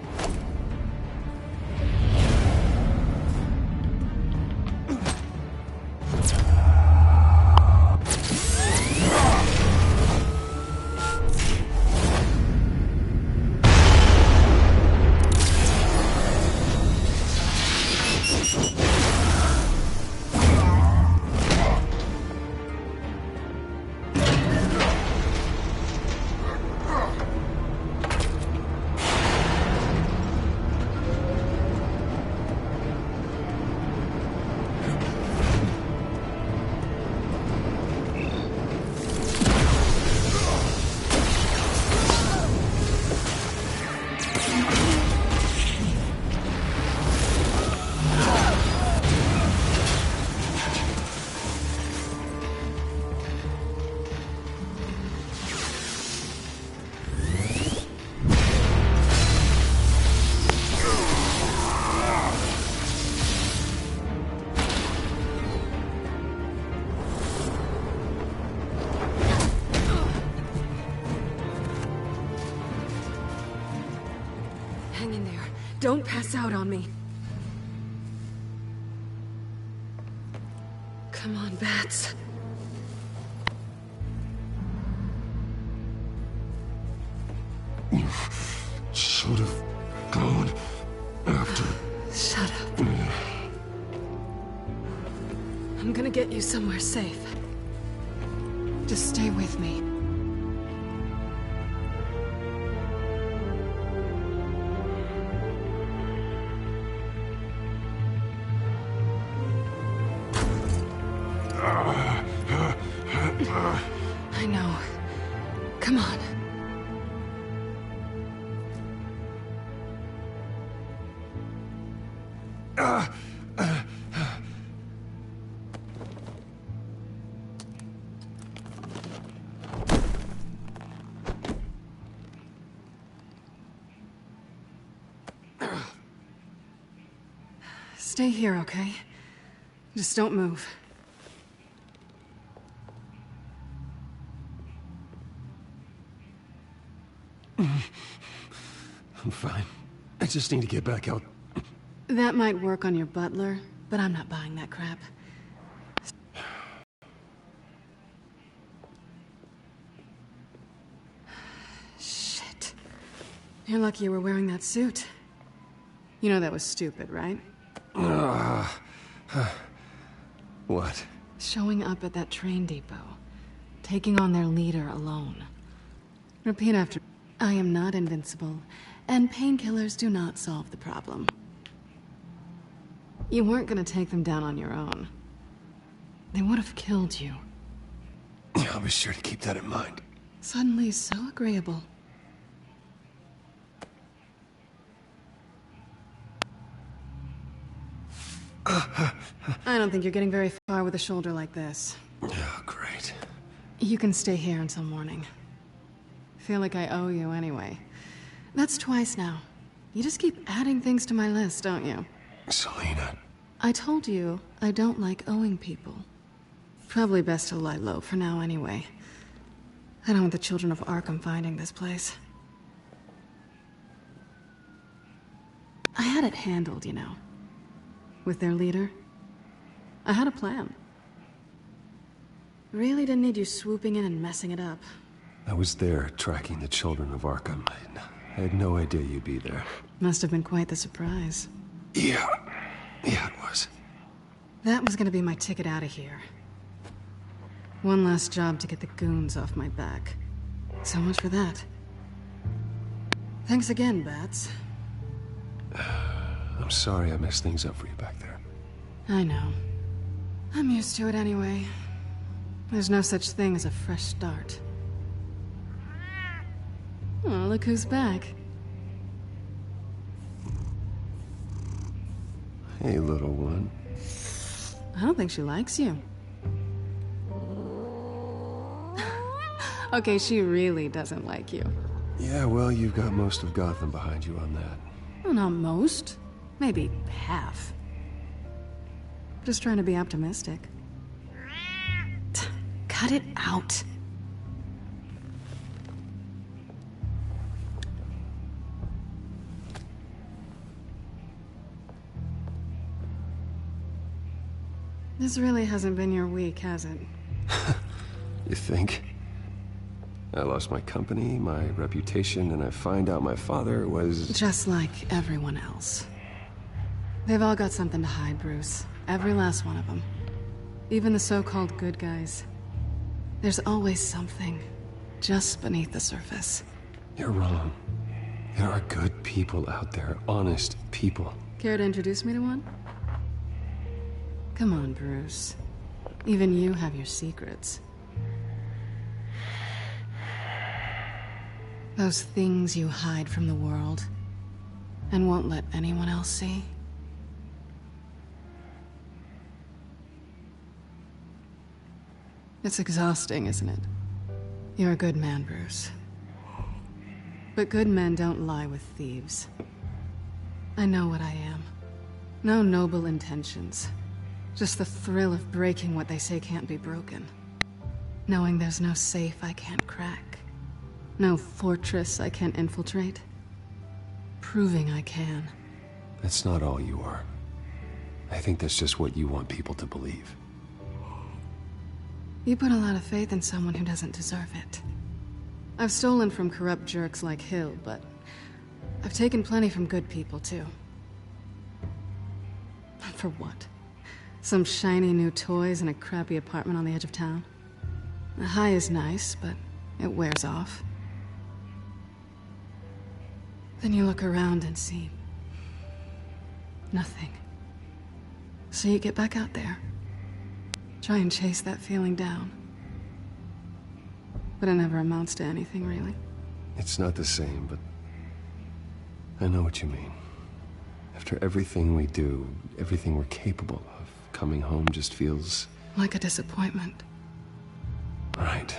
Hang in there. Don't pass out on me. Come on, Bats. You should have gone after... Shut up. I'm gonna get you somewhere safe. Just stay with me. I know. Come on. Stay here, okay? Just don't move. I'm fine. I just need to get back out. That might work on your butler, but I'm not buying that crap. Shit. You're lucky you were wearing that suit. You know that was stupid, right? What? Showing up at that train depot. Taking on their leader alone. Repeat after me. I am not invincible, and painkillers do not solve the problem. You weren't gonna take them down on your own. They would have killed you. I'll be sure to keep that in mind. Suddenly so agreeable. I don't think you're getting very far with a shoulder like this. Oh, great. You can stay here until morning. Feel like I owe you anyway. That's twice now. You just keep adding things to my list, don't you? Selena. I told you I don't like owing people. Probably best to lie low for now anyway. I don't want the children of Arkham finding this place. I had it handled, you know. With their leader. I had a plan. Really didn't need you swooping in and messing it up. I was there, tracking the children of Arkham. I had no idea you'd be there. Must have been quite the surprise. Yeah, it was. That was gonna be my ticket out of here. One last job to get the goons off my back. So much for that. Thanks again, Bats. I'm sorry I messed things up for you back there. I know. I'm used to it anyway. There's no such thing as a fresh start. Oh, look who's back. Hey, little one. I don't think she likes you. Okay, she really doesn't like you. Yeah, well, you've got most of Gotham behind you on that. Well, not most. Maybe half. Just trying to be optimistic. Cut it out. This really hasn't been your week, has it? You think? I lost my company, my reputation, and I find out my father was... Just like everyone else. They've all got something to hide, Bruce. Every last one of them. Even the so-called good guys. There's always something just beneath the surface. You're wrong. There are good people out there, honest people. Care to introduce me to one? Come on, Bruce. Even you have your secrets. Those things you hide from the world and won't let anyone else see. It's exhausting, isn't it? You're a good man, Bruce. But good men don't lie with thieves. I know what I am. No noble intentions. Just the thrill of breaking what they say can't be broken. Knowing there's no safe I can't crack. No fortress I can't infiltrate. Proving I can. That's not all you are. I think that's just what you want people to believe. You put a lot of faith in someone who doesn't deserve it. I've stolen from corrupt jerks like Hill, but I've taken plenty from good people, too. For what? Some shiny new toys and a crappy apartment on the edge of town? The high is nice, but it wears off. Then you look around and see... nothing. So you get back out there. Try and chase that feeling down. But it never amounts to anything, really. It's not the same, but... I know what you mean. After everything we do, everything we're capable of, coming home just feels... like a disappointment. Right.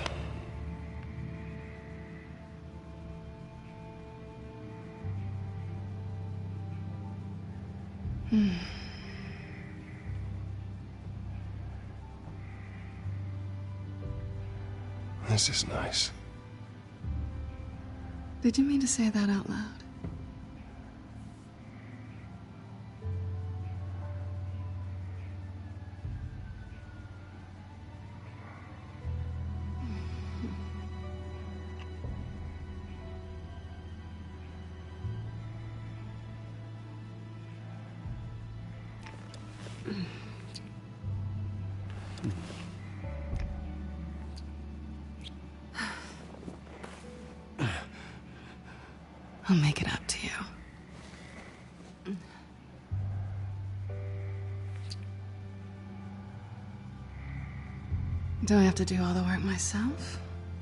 This is nice. Did you mean to say that out loud? I'll make it up to you. Do I have to do all the work myself?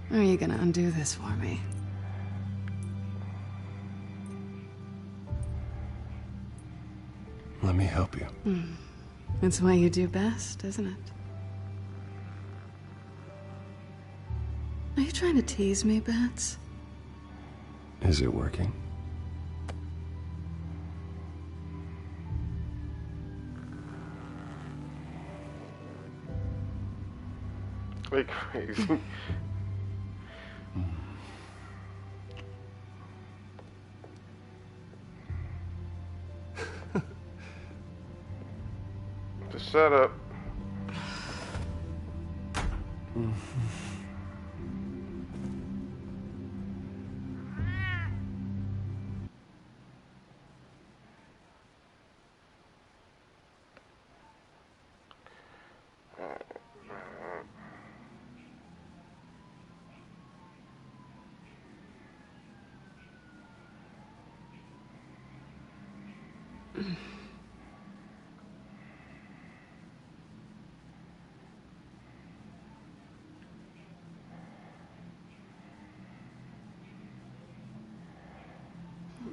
Or are you gonna undo this for me? Let me help you. It's what you do best, isn't it? Are you trying to tease me, Bats? Is it working? Straight crazy. The setup.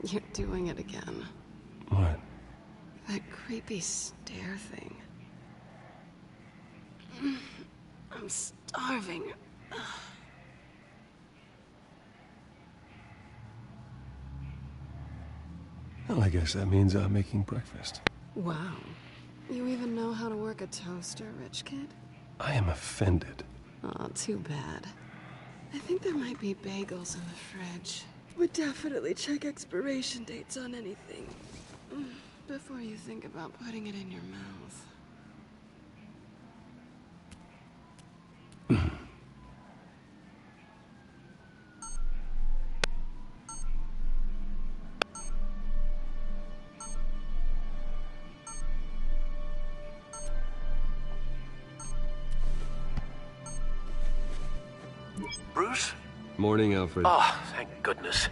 You're doing it again. What? That creepy stare thing. I'm starving. Well, I guess that means I'm making breakfast. Wow. You even know how to work a toaster, rich kid? I am offended. Aw, too bad. I think there might be bagels in the fridge. Would definitely check expiration dates on anything before you think about putting it in your mouth. Bruce? Morning, Alfred. Oh, thank goodness.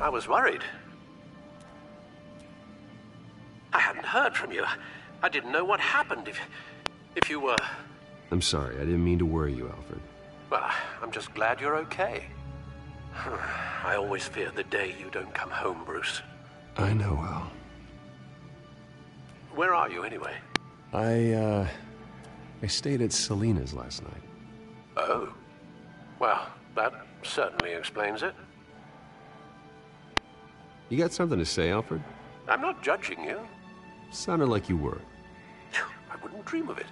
I was worried. I hadn't heard from you. I didn't know what happened if you were... I'm sorry, I didn't mean to worry you, Alfred. Well, I'm just glad you're okay. I always fear the day you don't come home, Bruce. I know, Al. Where are you, anyway? I stayed at Selena's last night. Oh. Well, that certainly explains it. You got something to say, Alfred? I'm not judging you. Sounded like you were. I wouldn't dream of it.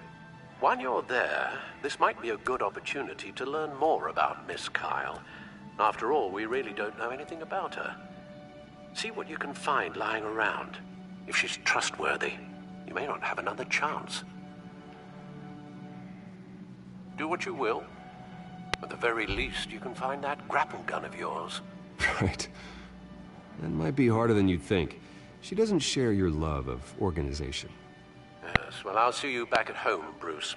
While you're there, this might be a good opportunity to learn more about Miss Kyle. After all, we really don't know anything about her. See what you can find lying around. If she's trustworthy, you may not have another chance. Do what you will. At the very least, you can find that grapple gun of yours. Right. That might be harder than you'd think. She doesn't share your love of organization. Yes, well, I'll see you back at home, Bruce.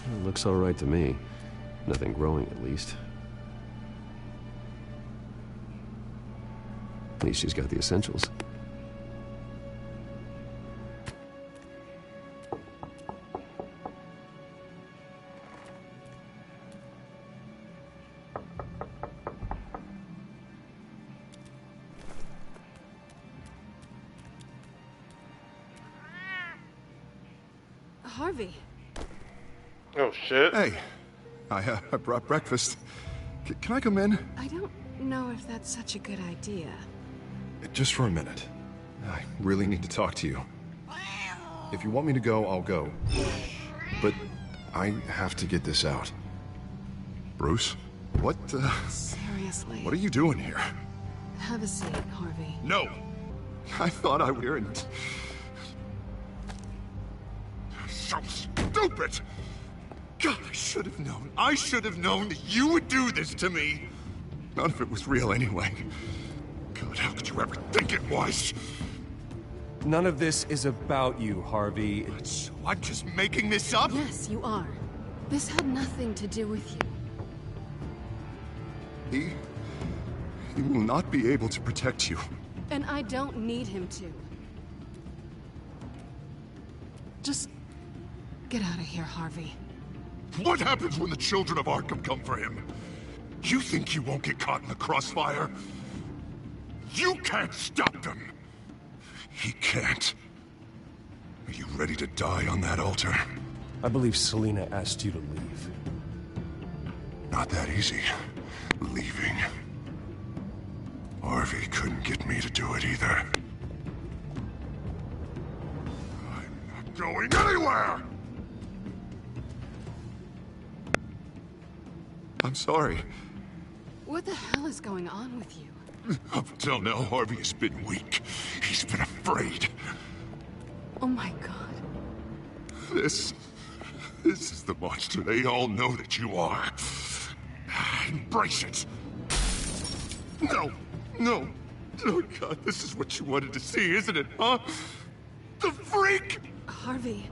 It looks all right to me. Nothing growing, at least. At least she's got the essentials. Harvey. Oh, shit. Hey, I brought breakfast. Can I come in? I don't know if that's such a good idea. Just for a minute. I really need to talk to you. If you want me to go, I'll go. But I have to get this out. Bruce? What, Seriously. What are you doing here? Have a seat, Harvey. No! I thought I were in... So stupid! God, I should have known. I should have known that you would do this to me. None of it was real anyway. God, how could you ever think it was? None of this is about you, Harvey. So I'm just making this up? Yes, you are. This had nothing to do with you. He will not be able to protect you. And I don't need him to. Just get out of here, Harvey. What happens when the children of Arkham come for him? You think you won't get caught in the crossfire? You can't stop them! He can't. Are you ready to die on that altar? I believe Selina asked you to leave. Not that easy. Leaving. Harvey couldn't get me to do it either. I'm not going anywhere! I'm sorry. What the hell is going on with you? Up until now, Harvey has been weak. He's been afraid. Oh my god. This is the monster they all know that you are. Embrace it. No, no. Oh God, this is what you wanted to see, isn't it, huh? The freak! Harvey.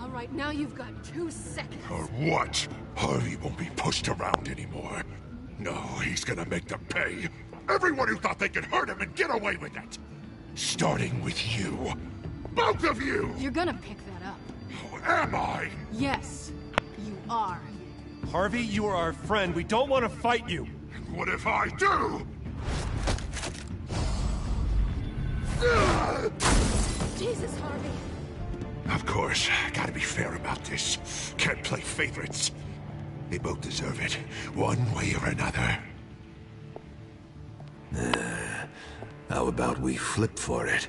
All right, now you've got 2 seconds. Or what? Harvey won't be pushed around anymore. No, he's gonna make them pay. Everyone who thought they could hurt him and get away with it. Starting with you. Both of you! You're gonna pick that up. Oh, am I? Yes, you are. Harvey, you are our friend. We don't want to fight you. What if I do? Jesus, Harvey. Of course, gotta be fair about this. Can't play favorites. They both deserve it, one way or another. How about we flip for it?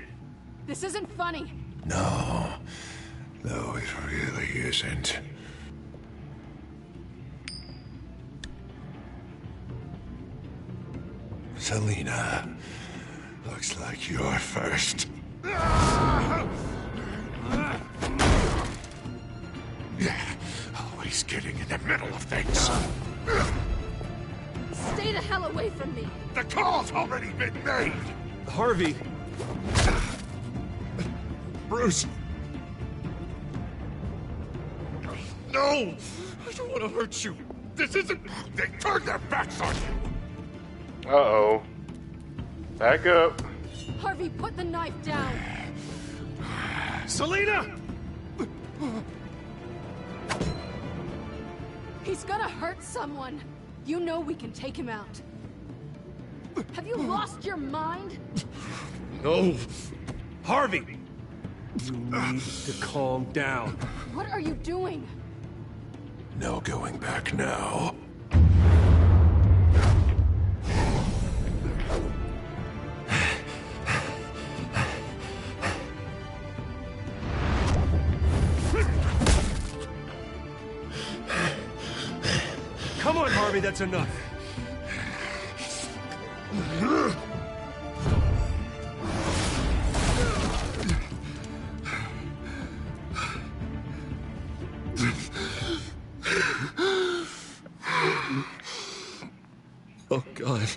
This isn't funny. No, it really isn't. Selina, looks like you're first. Always getting in the middle of things. Stay the hell away from me. The call's already been made. Harvey. Bruce. No! I don't want to hurt you. This isn't... They turned their backs on you. Uh-oh. Back up. Harvey, put the knife down. Selina! He's gonna hurt someone. You know we can take him out. Have you lost your mind? No. Harvey! You need to calm down. What are you doing? No going back now. Come on, Harvey, that's enough. Oh, God.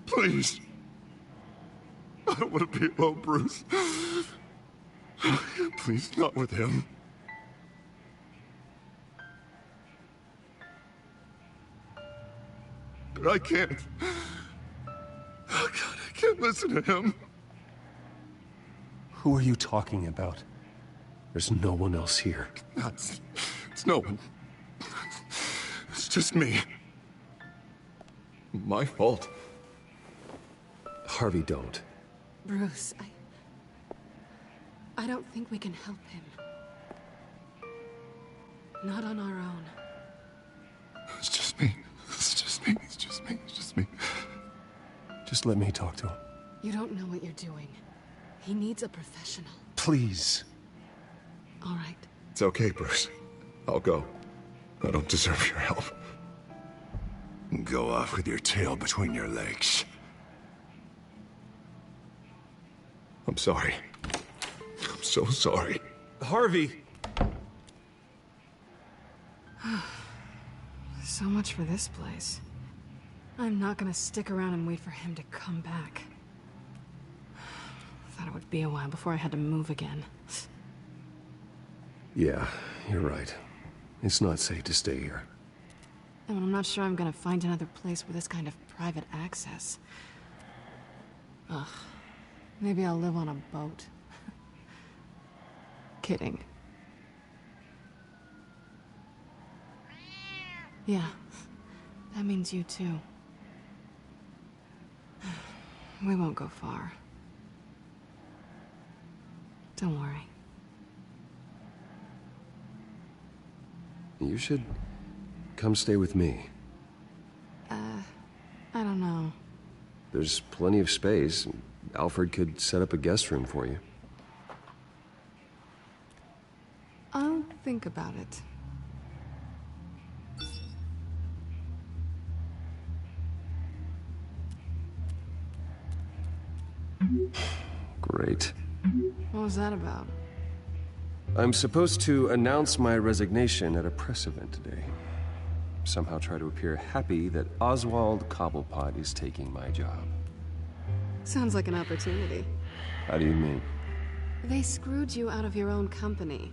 Please. I don't want to be alone, Bruce. Please, not with him. But I can't. Oh, God, I can't listen to him. Who are you talking about? There's no one else here. It's no one. It's just me. My fault. Harvey, don't. Bruce, I don't think we can help him. Not on our own. It's just me. It's just me. It's just me. It's just me. Just let me talk to him. You don't know what you're doing. He needs a professional. Please. All right. It's okay, Bruce. I'll go. I don't deserve your help. Go off with your tail between your legs. I'm sorry. I'm so sorry. Harvey! So much for this place. I'm not gonna stick around and wait for him to come back. Thought it would be a while before I had to move again. Yeah, you're right. It's not safe to stay here. And I'm not sure I'm gonna find another place with this kind of private access. Ugh. Maybe I'll live on a boat. kidding. Yeah, that means you too. We won't go far. Don't worry. You should come stay with me. I don't know. There's plenty of space. Alfred could set up a guest room for you. I'll think about it. Great. What was that about? I'm supposed to announce my resignation at a press event today. Somehow try to appear happy that Oswald Cobblepot is taking my job. Sounds like an opportunity. How do you mean? They screwed you out of your own company.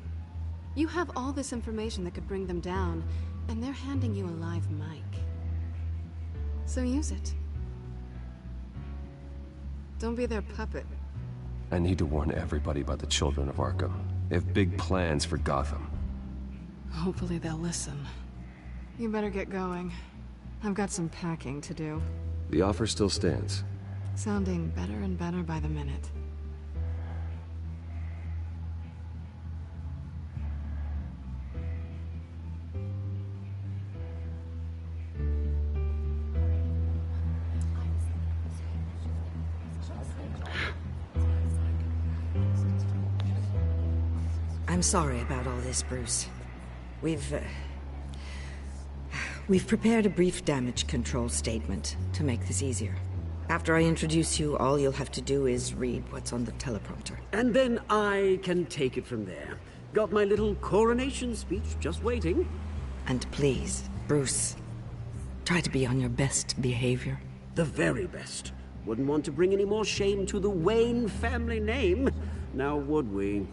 You have all this information that could bring them down, and they're handing you a live mic. So use it. Don't be their puppet. I need to warn everybody about the Children of Arkham. They have big plans for Gotham. Hopefully they'll listen. You better get going. I've got some packing to do. The offer still stands. Sounding better and better by the minute. I'm sorry about all this, Bruce. We've prepared a brief damage control statement to make this easier. After I introduce you, all you'll have to do is read what's on the teleprompter. And then I can take it from there. Got my little coronation speech just waiting. And please, Bruce, try to be on your best behavior. The very best. Wouldn't want to bring any more shame to the Wayne family name, now would we?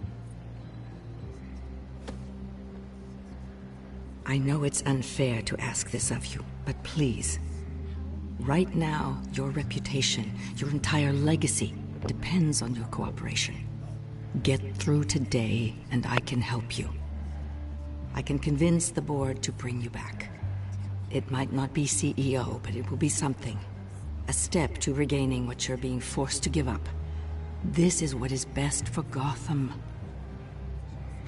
I know it's unfair to ask this of you, but please. Right now, your reputation, your entire legacy, depends on your cooperation. Get through today, and I can help you. I can convince the board to bring you back. It might not be CEO, but it will be something. A step to regaining what you're being forced to give up. This is what is best for Gotham.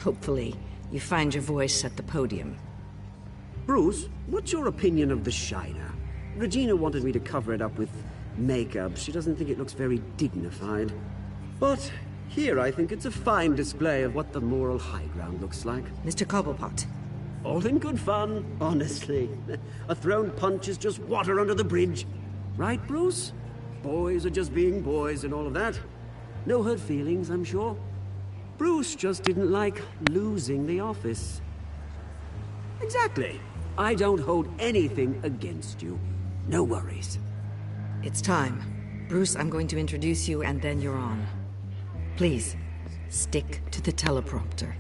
Hopefully, you find your voice at the podium. Bruce, what's your opinion of the Shiner? Regina wanted me to cover it up with makeup. She doesn't think it looks very dignified. But here I think it's a fine display of what the moral high ground looks like. Mr. Cobblepot. All in good fun, honestly. A thrown punch is just water under the bridge. Right, Bruce? Boys are just being boys and all of that. No hurt feelings, I'm sure. Bruce just didn't like losing the office. Exactly. I don't hold anything against you. No worries. It's time. Bruce, I'm going to introduce you and then you're on. Please, stick to the teleprompter.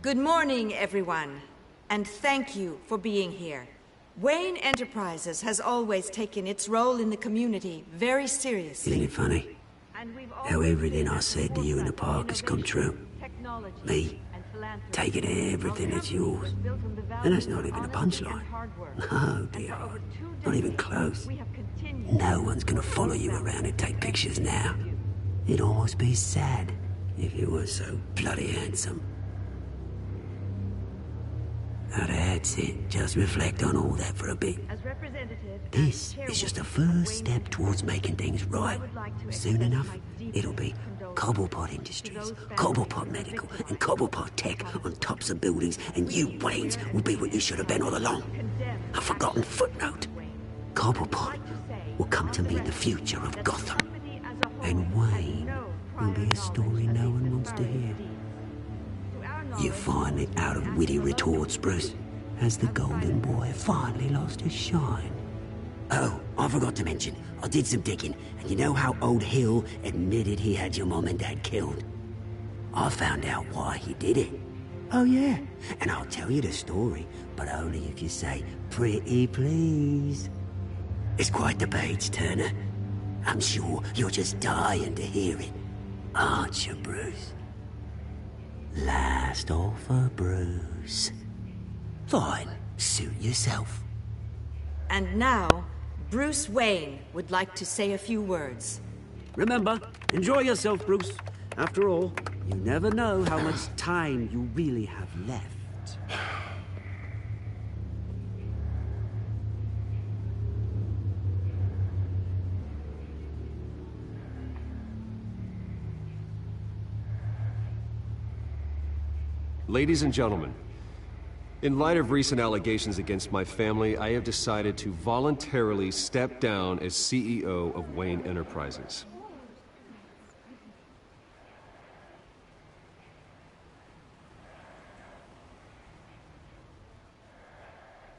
Good morning, everyone. And thank you for being here. Wayne Enterprises has always taken its role in the community very seriously. Isn't it funny? How everything I said to you in the park has come true. Me, taking everything that's yours. And that's not even a punchline. No, dear heart. Not even close. No one's gonna follow you around and take pictures now. It'd almost be sad if you were so bloody handsome. Now that's it. Just reflect on all that for a bit. This is just a first step towards making things right. Soon enough, it'll be Cobblepot Industries, Cobblepot Medical, and Cobblepot Tech on tops of buildings, and you, Waynes, will be what you should have been all along. A forgotten footnote. Cobblepot will come to mean the future of Gotham. And Wayne will be a story no one wants to hear. You finally out of witty retorts, Bruce. Has the golden boy finally lost his shine? Oh, I forgot to mention, I did some digging, and you know how old Hill admitted he had your mom and dad killed? I found out why he did it. Oh yeah, and I'll tell you the story, but only if you say, pretty please. It's quite the page, Turner. I'm sure you're just dying to hear it. aren't you, Bruce? Last offer, Bruce. Fine, suit yourself. And now, Bruce Wayne would like to say a few words. Remember, enjoy yourself, Bruce. After all, you never know how much time you really have left. Ladies and gentlemen, in light of recent allegations against my family, I have decided to voluntarily step down as CEO of Wayne Enterprises.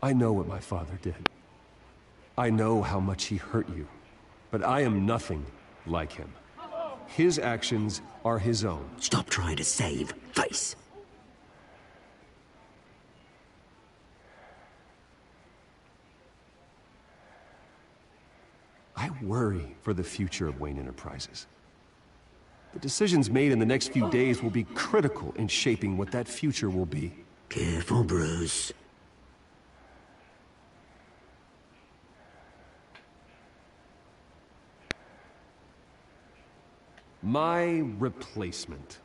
I know what my father did. I know how much he hurt you, but I am nothing like him. His actions are his own. Stop trying to save face. I worry for the future of Wayne Enterprises. The decisions made in the next few days will be critical in shaping what that future will be. Careful, Bruce. My replacement,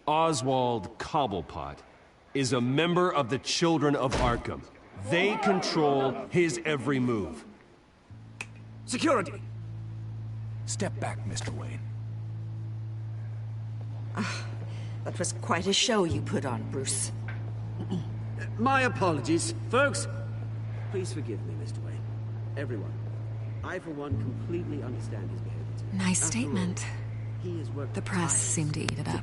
Oswald Cobblepot, is a member of the Children of Arkham. They control his every move. Security! Step back, Mr. Wayne. That was quite a show you put on, Bruce. My apologies, folks. Please forgive me, Mr. Wayne. Everyone. I, for one, completely understand his behavior. Nice statement. The press seemed to eat it up.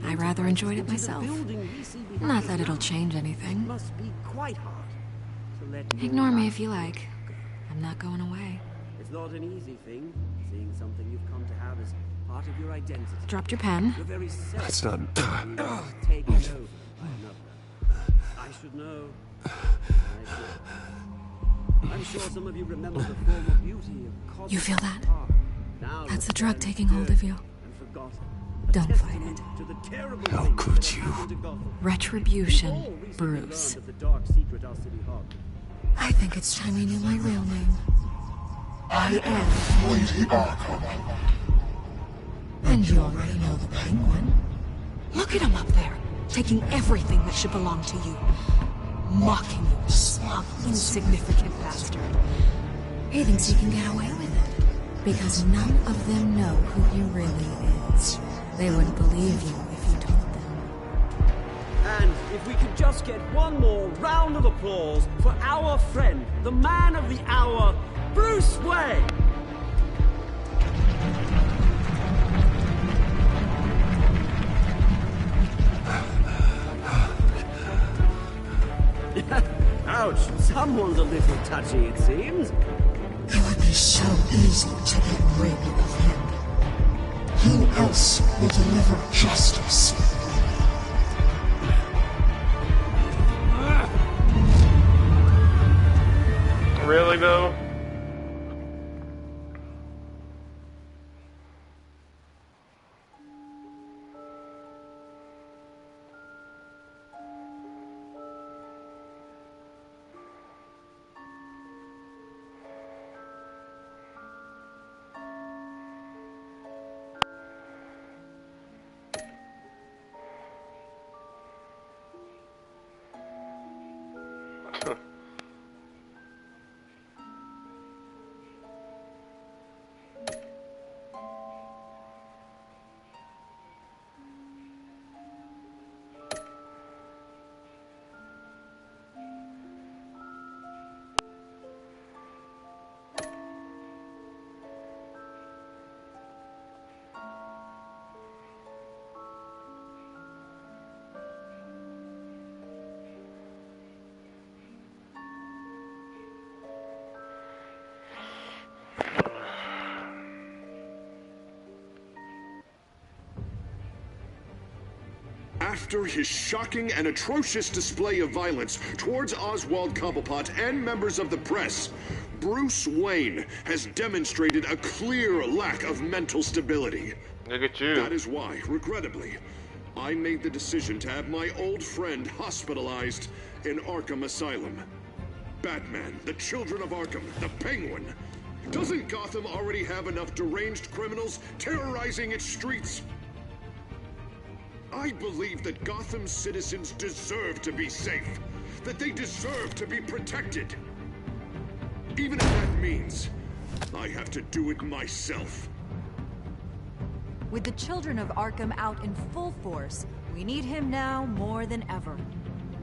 I rather enjoyed it myself. Not that it'll change anything. Ignore me if you like. I'm not going away. It's not an easy thing, seeing something you've come to have as part of your identity. Dropped your pen. Your very self. That's not... Taken over by another. I should know. I'm sure some of you remember the former beauty of... You feel that? That's the drug taking hold of you. Don't fight it. How could you? Retribution, Bruce. I think it's time you knew my real name. I am Lady Arkham. And you already know the Penguin. Look at him up there, taking everything that should belong to you. Mocking you, smug, insignificant bastard. He thinks he can get away with it. Because none of them know who he really is. They wouldn't believe you if you told them. And if we could just get one more round of applause for our friend, the man of the hour, Bruce Wayne! Ouch, someone's a little touchy, it seems. It would be so easy to get rid of him. Who else will deliver justice? Really, though? After his shocking and atrocious display of violence towards Oswald Cobblepot and members of the press, Bruce Wayne has demonstrated a clear lack of mental stability. Look at you. That is why, regrettably, I made the decision to have my old friend hospitalized in Arkham Asylum. Batman, the Children of Arkham, the Penguin. Doesn't Gotham already have enough deranged criminals terrorizing its streets? I believe that Gotham's citizens deserve to be safe, that they deserve to be protected. Even if that means I have to do it myself. With the Children of Arkham out in full force, we need him now more than ever.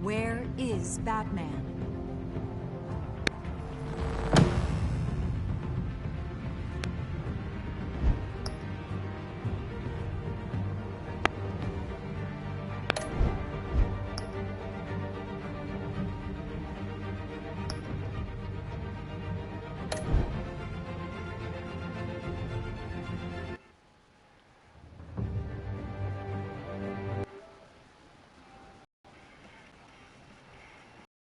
Where is Batman?